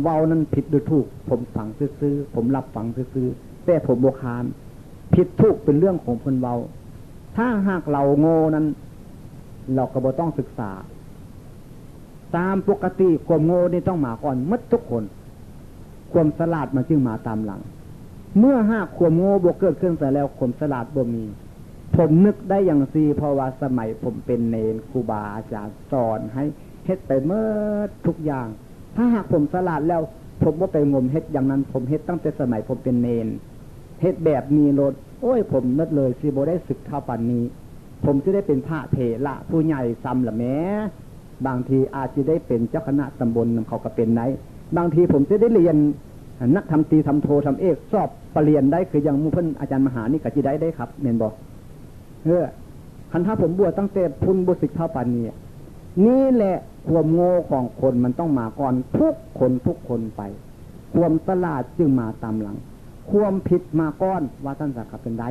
เว้านั้นผิดหรือถูกผมฟังซื่อๆผมรับฟังซื่อๆแต่ผมบ่ค้านผิดถูกเป็นเรื่องของคนเว้าถ้าหากเราโง่นั้นเราก็บ่ต้องศึกษาตามปกติความโง่นี่ต้องมาก่อนหมดทุกคนความฉลาดมันจึงมาตามหลังเมื่อหากความโง่บ่เกิดขึ้นแต่แล้วความฉลาดบ่มีผมนึกได้อย่างซีเพราะว่าสมัยผมเป็นเนรครูบาอาจารย์สอนให้เฮ็ดไปเมื่อทุกอย่างถ้าหากผมฉลาดแล้วผมบ่ไปงมเฮ็ดอย่างนั้นผมเฮ็ดตั้งแต่สมัยผมเป็นเนรเฮ็ดแบบมีรถโอ้ยผมนึกเลยสิบ่ได้ศึกเท่าปานนี้ผมจะได้เป็นพระเถระผู้ใหญ่ซ้ำละแม้บางทีอาจจะได้เป็นเจ้าคณะตำบลเขาก็เป็นไหนบางทีผมจะได้เรียนนักทำตีทำโททำเอกสอบปรริญญาได้คืออย่างมุเพิ่นอาจารย์มหานี่ก็จะได้ครับเมนบอกคันถ้าผมบวชตั้งแต่พุนบุสิกเท่าปานนี้นี่แหละความโง่ของคนมันต้องมาก่อนทุกคนไปความฉลาดจึงมาตามหลังความผิดมาก่อนว่าท่านสักดิ์เป็นได้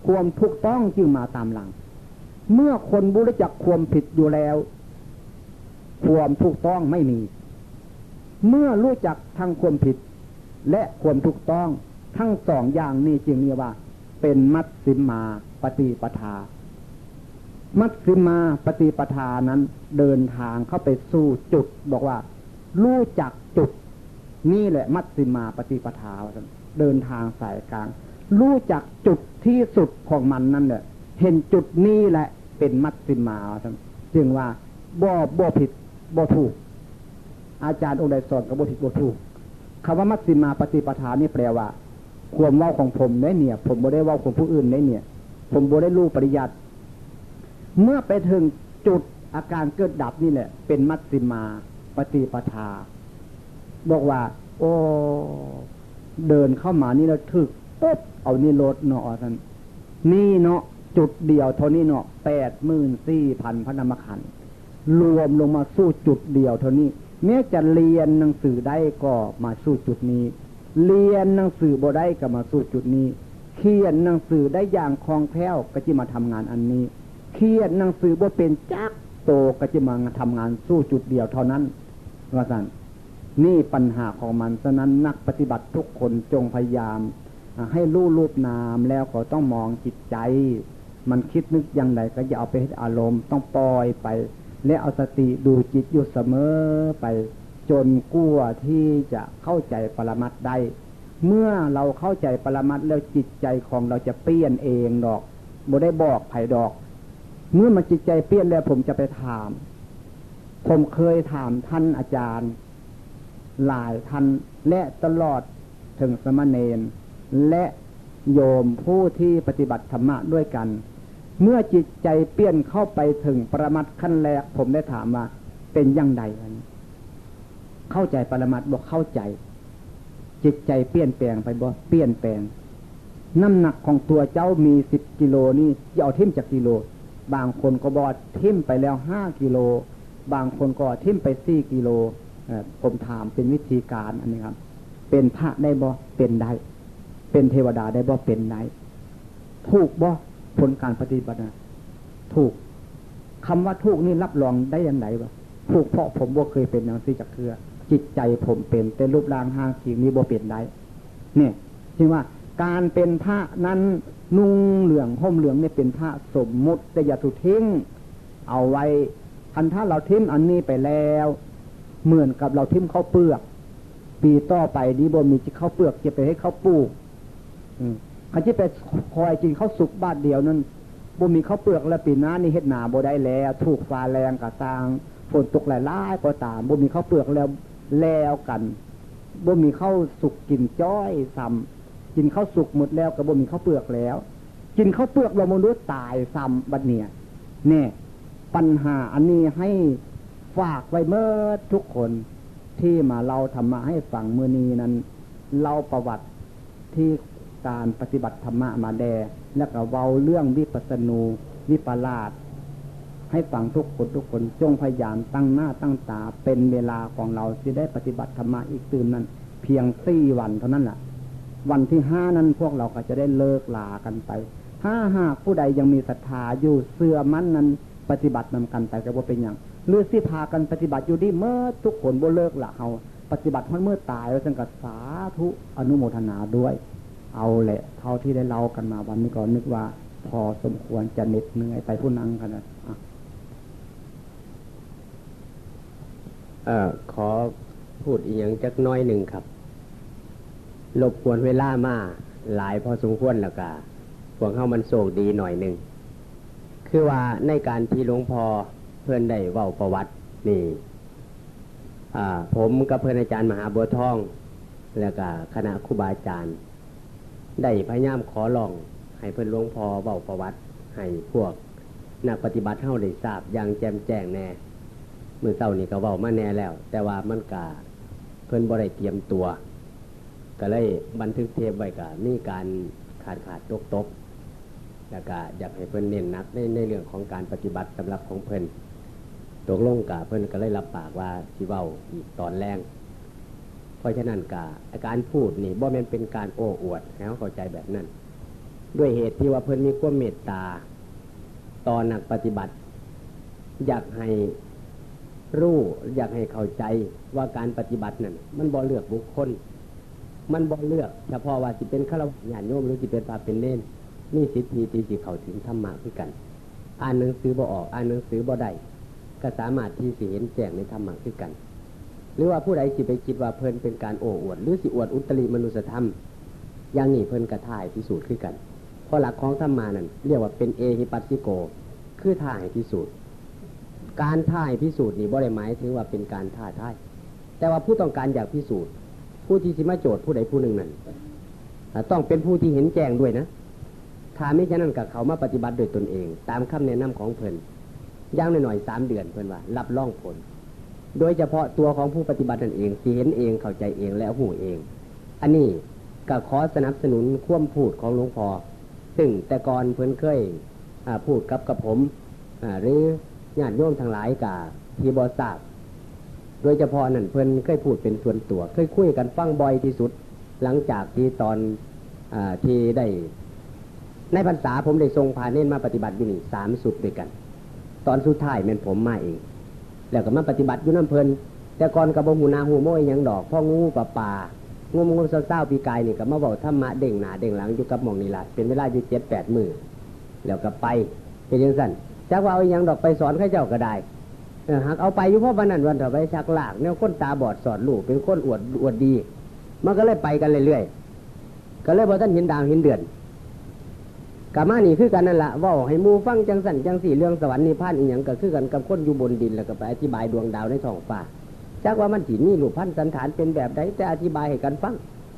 ความถูกต้องจึงมาตามหลังเมื่อคนรู้จักความผิดอยู่แล้วความถูกต้องไม่มีเมื่อรู้จักทั้งความผิดและความถูกต้องทั้งสองอย่างนี้จึงเรียกว่าเป็นมัชฌิมาปฏิปทามัชฌิมาปฏิปทานั้นเดินทางเข้าไปสู่จุดบอกว่ารู้จักจุดนี่แหละมัชฌิมาปฏิปทาเดินทางสายกลางรู้จักจุดที่สุดของมันนั่นแหละเห็นจุดนี้แหละเป็นมัชฌิมาจึงว่าบ่ผิดบ่ถูกอาจารย์องค์ใดสอนก็บ่ผิดบ่ถูกคำว่ามัชฌิมาปฏิปทานี่แปลว่าความเว้าของผมเนี่ยผมบ่ได้เว้าของผู้อื่นเนี่ยผมบ่ได้รู้ปริยัติเมื่อไปถึงจุดอาการเกิดดับนี่แหละเป็นมัชฌิมาปฏิปทาบอกว่าโอ้เดินเข้ามานี่แล้วถึกปุ๊บเอานี่รถเนาะท่านนี่เนาะจุดเดียวเท่านี้เนาะ 84,000 พระนามขันธ์รวมลงมาสู้จุดเดียวเท่านี้แม้จะเรียนหนังสือได้ก็มาสู้จุดนี้เรียนหนังสือบ่ได้ก็มาสู้จุดนี้เขียนหนังสือได้อย่างคล่องแคล่วก็จะมาทำงานอันนี้เขียนหนังสือบ่เป็นจักโตก็จะมาทำงานสู้จุดเดียวเท่านั้นว่าซั่นนี่ปัญหาของมันฉะนั้นนักปฏิบัติทุกคนจงพยายามให้รู้รูปนามแล้วก็ต้องมองจิตใจมันคิดนึกอย่างไรก็อย่าเอาไปให้อารมณ์ต้องปล่อยไปและเอาสติดูจิตอยู่เสมอไปจนกลัวที่จะเข้าใจปรมัตถ์ได้เมื่อเราเข้าใจปรมัตถ์แล้วจิตใจของเราจะเปลี่ยนเองดอกบ่ได้บอกไผดอกเมื่อมันจิตใจเปลี่ยนแล้วผมจะไปถามผมเคยถามท่านอาจารย์หลายท่านและตลอดถึงสมณเณรและโยมผู้ที่ปฏิบัติธรรมะด้วยกันเมื่อจิตใจเปลี่ยนเข้าไปถึงปรมัตถ์ขั้นแรกผมได้ถามว่าเป็นอย่างไรเข้าใจปรมัตถ์บอกเข้าใจจิตใจเปลี่ยนแปลงไปบ่เปลี่ยนแปลงน้ำหนักของตัวเจ้ามี10 กิโลนี่จะเอาทิ่มจากกิโลบางคนก็บอกทิ่มไปแล้ว5 กิโลบางคนก็ทิ่มไป4 กิโลผมถามเป็นวิธีการอันนี้ครับเป็นพระได้บ่เป็นได้เป็นเทวดาได้บ่เป็นได้ถูกบ่ผลการปฏิบัติถูกคำว่าถูกนี่รับรองได้อย่างไรบ่ถูกเพราะผมบ่เคยเป็นอย่างซี่จักเทื่อจิตใจผมเป็นแต่รูปร่างห่างขีดนี้บ่เป็นได้เนี่ยจึงว่าการเป็นพระนั้นนุ่งเหลืองห่มเหลืองเนี่ยเป็นพระสมมุติแต่อย่าถูกทิ้งเอาไว้คันถ้าเราทิ้งอันนี้ไปแล้วเหมือนกับเราทิ้งข้าวเปลือกปีต่อไปนี้บ่มีจะข้าวเปลือกจะไปให้ข้าวปลูกคันที่ไปคอยกินข้าวสุกบาทเดียวนั้นบ่มีข้าวเปลือกแล้วปีหน้านี่เฮ็ดนาบ่ได้แล้วถูกฟ้าแรงก็ตามฝนตกหลายๆก็ตามบ่มีข้าวเปลือกแล้วกันบ่มีข้าวสุกกินจ้อยซ้ำกินข้าวสุกหมดแล้วก็บ่มีข้าวเปลือกแล้วกินข้าวเปลือกเรามนุษย์ตายซ้ำบัดเนี่ยแน่ปัญหาอันนี้ให้ฝากไว้เมื่อทุกคนที่มาเล่าธรรมะให้ฟังมื้อนี้นั้นเล่าประวัติที่การปฏิบัติธรรมะมาแดแล้วก็เว้าเรื่องวิปัสสนูวิปลาสให้ฟังทุกคนจงพยายามตั้งหน้าตั้งตาเป็นเวลาของเราที่ได้ปฏิบัติธรรมะอีกตื่นนั้นเพียง4 วันเท่านั้นแหละวันที่5นั้นพวกเราก็จะได้เลิกลากันไป ถ้าหากผู้ใดยังมีศรัทธาอยู่เสื่อมันนั้นปฏิบัตินำกันไปก็บ่เป็นอย่างหรือสิพากันปฏิบัติอยู่ดีเมื่อทุกคนบ่เลิกละเฮาปฏิบัติเมื่อตายแล้วจึงกัสาธุอนุโมทนาด้วยเอาแหละเท่าที่ได้เล่ากันมาวันนี้ก็นึกว่าพอสมควรจะเหน็ดเหนื่อยไปผู้นั่งกันนะขอพูดอีกอย่างจักน้อยหนึ่งครับรบกวนเวลามาหลายพอสมควรแล้วก็พวกเขามันโศกดีหน่อยหนึ่งคือว่าในการที่หลวงพ่อเพื่อนได้เว้าประวัตินี่ผมกับเพื่อนอาจารย์มหาบัวทองแล้วก็คณะครูบาอาจารย์ได้พยายามขอร้องให้เพื่อนหลวงพ่อเว้าประวัติให้พวกนักปฏิบัติเฮาได้ทราบอย่างแจ่มแจ้งแน่มื้อเช้านี้ก็เว้ามาแน่แล้วแต่ว่ามันก็เพิ่นบ่ได้เตรียมตัวก็เลยบันทึกเทปไว้ก็มีการขาดตกแล้วก็อยากให้เพิ่นเน้นหนักในเรื่องของการปฏิบัติสำหรับของเพิ่นตกลงกับเพิ่นก็เลยรับปากว่าสิเว้าอีกตอนแรงเพราะฉะนั้นก็การพูดนี่บ่แม่นเป็นการโอ้อวดให้เข้าใจแบบนั้นด้วยเหตุที่ว่าเพิ่นมีความเมตตาต่อนักปฏิบัติอยากให้รู้อยากให้เข้าใจว่าการปฏิบัตินั้นมันบ่เลือกบุคคลมันบ่เลือกเฉพาะว่าสิเป็นฆราวาสญาติโยมหรือสิเป็นพระเป็นเณรมีสิทธิที่สิเข้าถึงธรรมะคือกันอ่านหนังสือบ่ออกอ่านหนังสือบ่ได้ก็สามารถที่สิเห็นแจ้งในธรรมะคือกันหรือว่าผู้ใดสิไปคิดว่าเพิ่นเป็นการโอ้อวดหรือสิอวดอุตริมนุสธรรมอย่างนี้เพิ่นกระท่ายพิสูจน์คือกันเพราะหลักของธรรมานั้นเรียกว่าเป็นเอหิปัสสิโกคือท่าให้พิสูจน์การท่าให้พิสูจน์นี่บ่ได้หมายถึงว่าเป็นการท่าทายแต่ว่าผู้ต้องการอยากพิสูจน์ผู้ที่สิมาโจทย์ผู้ใดผู้หนึ่งนั้นต้องเป็นผู้ที่เห็นแจ้งด้วยนะถ้าไม่ฉะนั้นกับเขามาปฏิบัติโดยตนเองตามคำแนะนำของเพิ่นอย่างหน่อยๆ3 เดือนเพิ่นว่ารับรองผลโดยเฉพาะตัวของผู้ปฏิบัตินั่นเองสิเห็นเองเข้าใจเองและหูเองอันนี้ก็ขอสนับสนุนความพูดของหลวงพ่อซึ่งแต่ก่อนเพิ่นเคยพูดกับผมหรือญาติโยมทั้งหลายกับที่บ่ทราบโดยเฉพาะนั่นเพิ่นเคยพูดเป็นส่วนตัวเคยคุยกันฟังบ่อยที่สุดหลังจากที่ตอนที่ได้ในพรรษาผมได้ทรงพาเน้นมาปฏิบัติอยู่นี่3 สุดด้วยกันตอนสุดท้ายแม่นผมมาเองแล้วก็มาปฏิบัติอยู่น้ำเพลินแต่ก่อนกับบ่หูนาหูโม้ยยังดอกพ่องูป่างูเศร้าปีกายนี่ก็มาบอกธรรมะเด้งหนาเด้งหลังอยู่กับหม่องนี่ล่ะเป็นเวลาอยู่7-8 มื้อแล้วก็ไปเป็นจังซั่นจักว่าเอายังดอกไปสอนข้าเจ้าก็ได้หากเอาไปอยู่เพราะวันนั้นวันต่อไปชักลากแนวคนตาบอดสอดลูกเป็นคนอวดดีมันก็เลยไปกันเรื่อยๆก็เลยบ่ทันเห็นดาวเห็นเดือนกามานี่คือกันนั่นละว่าให้มูฟังจังสันจังสี่เรื่องสวรรค์นิพพานอีหยังก็คือกันกับคนอยู่บนดินแล้วก็ไปอธิบายดวงดาวในท้องฟ้าจักว่ามันสิมีรูปพรรณสันฐานเป็นแบบใดแต่อธิบายให้กันฟัง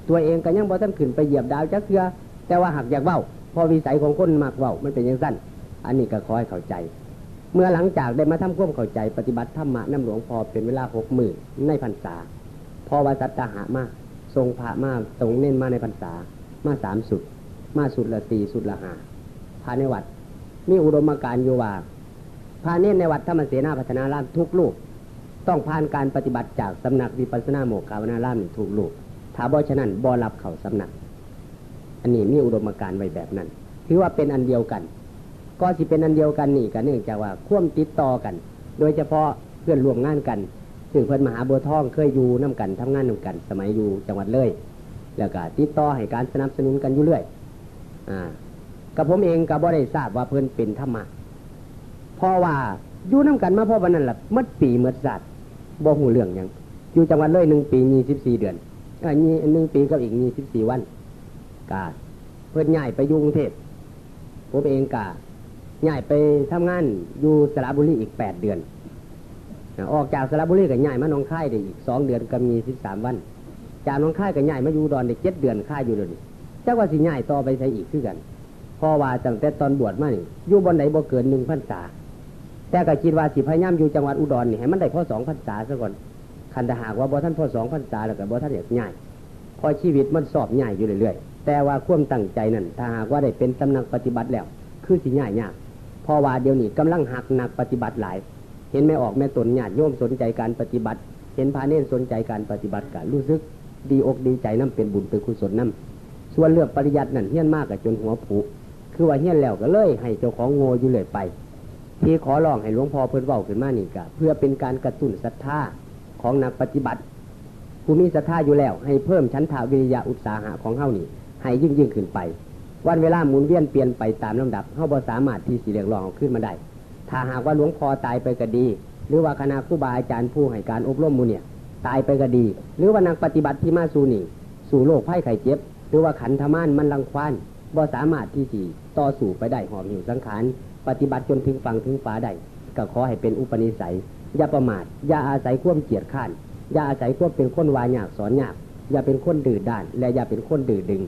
ตัวเองก็ยังบ่ทันขึ้นไปเหยียบดาวจักเทื่อแต่ว่าหักอยากเว้าพอวิสัยของคนมักเว้ามันเป็นจังซั่นอันนี้ก็ขอให้เข้าใจเมื่อหลังจากได้มาทำความเข้าใจปฏิบัติธรรมะนำหลวงพ่อเป็นเวลา6 มื้อในพรรษาพอว่าสัตตหะมาทรงพระมาทรงเน้นมาในพรรษามา3 สุดมาสุดละ4 สุดละ5ภายในวัดมีอุดมการณ์อยู่ว่าพระเนรในวัดธรรมเสนาพัฒนารามทุกลูกต้องผ่านการปฏิบัติจากสำนักวิปัสสนาโมกขาวนาราม์ทุกลูกถ้าบ่ฉะนั้นบ่รับเข้าสำนักอันนี้มีอุดมการณ์ไว้แบบนั้นถือว่าเป็นอันเดียวกันก็สิเป็นอันเดียวกันนี่ก็เนื่องจากว่าควบติดต่อกันโดยเฉพาะเพื่อนร่วมงานกันซึ่งเพิ่นมหาบัวทองเคยอยู่นำกันทำงานนำกันสมัยอยู่จังหวัดเลยแล้วก็ติดต่อให้การสนับสนุนกันอยู่เรื่อยกับผมเองก็บ่ได้ทราบว่าเพิ่นเป็นธรรมะเพราะว่าอยู่นำกันมาเพราะวันนั้นล่ะหมดปีหมดศาสตร์บ่ฮู้เรื่องหยังอยู่จังหวัดเลย1 ปี24 เดือน1 ปีกับอีก24 วันก็เพิ่นย้ายไปอยู่กรุงเทพผมเองก็ย้ายไปทำงานอยู่สระบุรีอีก8 เดือนออกจากสระบุรีก็ย้ายมาหนองคายได้อีก2 เดือนก็มี13 วันจากหนองคายก็ย้ายมาอยู่อุดรได้7 เดือนคายอยู่เดี๋ยวนี้จักว่าสิย้ายต่อไปไสอีกคือกันเพราะว่าตั้งแต่ตอนบวชมานี่อยู่บ่อนใดบ่เกิน1 พรรษาแต่ก็คิดว่าสิพยายามอยู่จังหวัดอุดรนี่ให้มันได้พอ2 พรรษาซะก่อนคันถ้าหากว่าบ่ทันพอ2 พรรษาแล้วก็บ่ทันอยากย้ายพอชีวิตมันสอบย้ายอยู่เรื่อยๆแต่ว่าความตั้งใจนั้นถ้าหากว่าได้เป็นสำนักปฏิบัติแล้วคือสิย้ายยากเพราะว่าเดี๋ยวนี้กำลังหักนักปฏิบัติหลายเห็นแม่ออกแม่ตนญาติโยมสนใจการปฏิบัติเห็นพระเนรสนใจการปฏิบัติก็รู้สึกดีอกดีใจนำเป็นบุญเป็นกุศลนำส่วนเลือกปริยัตินั่นเฮี้ยนมากกับจนหัวผุคื คือว่าเฮี้ยนแล้วก็เลยให้เจ้าของโง่อยู่เลยไปที่ขอร้องให้หลวงพ่อเพิ่นเว้าขึ้นมานี่ก็เพื่อเป็นการกระตุ้นศรัทธาของนักปฏิบัติผู้มีศรัทธาอยู่แล้วให้เพิ่มฉันทาวิริยะอุตสาหะของเฮานี่ให้ยิ่งขึ้นไปวันเวลาหมุนเวียนเปลี่ยนไปตามลำดับเฮาบ่สามารถที่สิเรียกร้องเอาขึ้นมาได้ถ้าหากว่าหลวงพ่อตายไปก็ดีหรือว่าคณะครูบาอาจารย์ผู้ให้การอบรมหมู่เนี่ยตายไปก็ดีหรือว่านักปฏิบัติที่มาสู่นี่สู่โรคภัยไข้เจ็บหรือว่าขันธมารมันรังควานบ่สามารถที่สิต่อสู้ไปได้หอบหิวสังขารปฏิบัติจนถึงฝั่งถึงฟ้าได้ก็ขอให้เป็นอุปนิสัยอย่าประมาทอย่าอาศัยความเกียจข้านอย่าอาศัยความเป็นคนวายากสอนยากอย่าเป็นคนดื้อด้านและอย่าเป็นคนดื้อดึง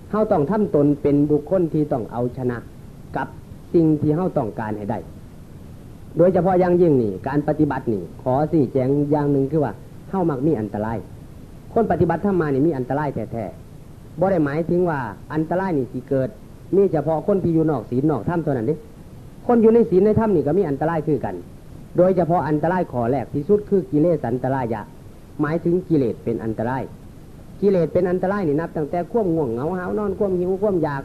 เฮาต้องทำตนเป็นบุคคลที่ต้องเอาชนะกับสิ่งที่เฮาต้องการให้ได้โดยเฉพาะอย่างยิ่งนี่การปฏิบัตินี่ขอสี่แจงอย่างหนึ่งคือว่าเฮามักมีอันตรายคนปฏิบัติธรรมมานี่มีอันตรายแท้ๆบ่ได้หมายถึงว่าอันตรายนี่สิเกิดมีเฉพาะคนที่อยู่นอกศีลนอกธรรมเท่านั้นเด้คนอยู่ในศีลในธรรมนี่ก็มีอันตรายคือกันโดยเฉพาะอันตรายข้อแรกที่สุดคือกิเลสอันตรายะหมายถึงกิเลสเป็นอันตรายกิเลสเป็นอันตรายนี่นับตั้งแต่ความง่วงเหงาหาวนอนความหิวความอยาก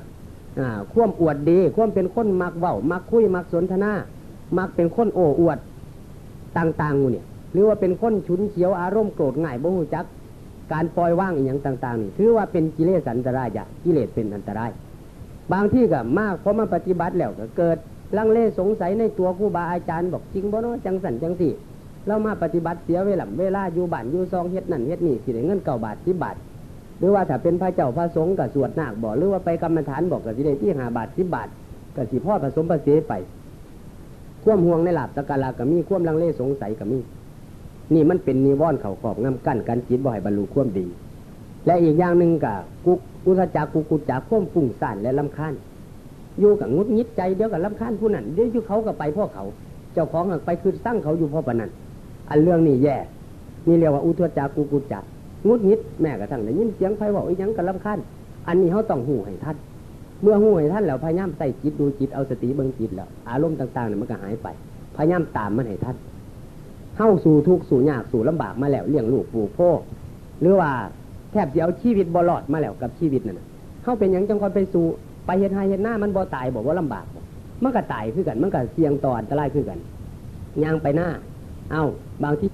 ความอวดดีความเป็นคนมักเว้ามักคุยมักสนทนามักเป็นคนโอ้อวดต่างๆเนี่ยหรือว่าเป็นคนฉุนเฉียวอารมณ์โกรธง่ายบ่รู้จักการปล่อยว่างอีหยังต่างๆนี่ถือว่าเป็นกิเลสอันตรายะกิเลสเป็นอันตรายบางที่ก็มากพอมาปฏิบัติแล้วก็เกิดลังเลสงสัยในตัวครูบาอาจารย์บอกจริงบ่เนาะจังสันจังสี่เรามาปฏิบัติเสียเวลาอยู่บ้านอยู่ซองเฮ็ดนั่นเฮ็ดนี่สิได้เงิน9 บาท10 บาทหรือว่าถ้าเป็นพระเจ้าพระสงฆ์ก็สวดนาคบ่หรือว่าไปกรรมฐานบอกก็สิได้ที่5 บาท10 บาทก็สิพอผสมผสานไปความห่วงในลาภสักการะก็มีความลังเลสงสัยก็มีนี่มันเป็นนิวรณ์เข้าครอบงำกั้นกันจิตบ่ให้บรรลุความดีและอีกอย่างนึงก็อุทจักกุจักความฟุ้งซ่านและรำคาญอยู่กับงุดหงิดใจเดี๋ยวกับรำคาญผู้นั้นเดี๋ยวอยู่เขาก็ไปพ่อเขาเจ้าของไปคือสร้างเขาอยู่พ่อปนันอันเรื่องนี้แย่นี่เรียกว่าอุทจักกุจักงุดหงิดแม่กระทั่งได้ยินเสียงไฟบอกอีหยังกับรำคาญอันนี้เขาต้องหูให้ท่านเมื่อหูให้ท่านแล้วพยายามใส่จิตดูจิตเอาสติเบิ่งจิตแล้วอารมณ์ต่างๆเนี่ยมันก็หายไปพยายามตามมันให้ท่านเข้าสู่ทุกข์สู่ยากสู่ลำบากมาแล้วเลี้ยงลูกปลูกพ่อหรือว่าแทบจะเอาชีวิตบ่รอดมาแล้วกับชีวิตนั่นเข้าเป็นอย่างจังคอยไปสู่ไปเห็นหายเห็นหน้ามันบ่ตายบอกว่าลำบากมันก็ตายคือกันมันก็เสี่ยงต่ออันตรายคือกันย่างไปหน้าบางที่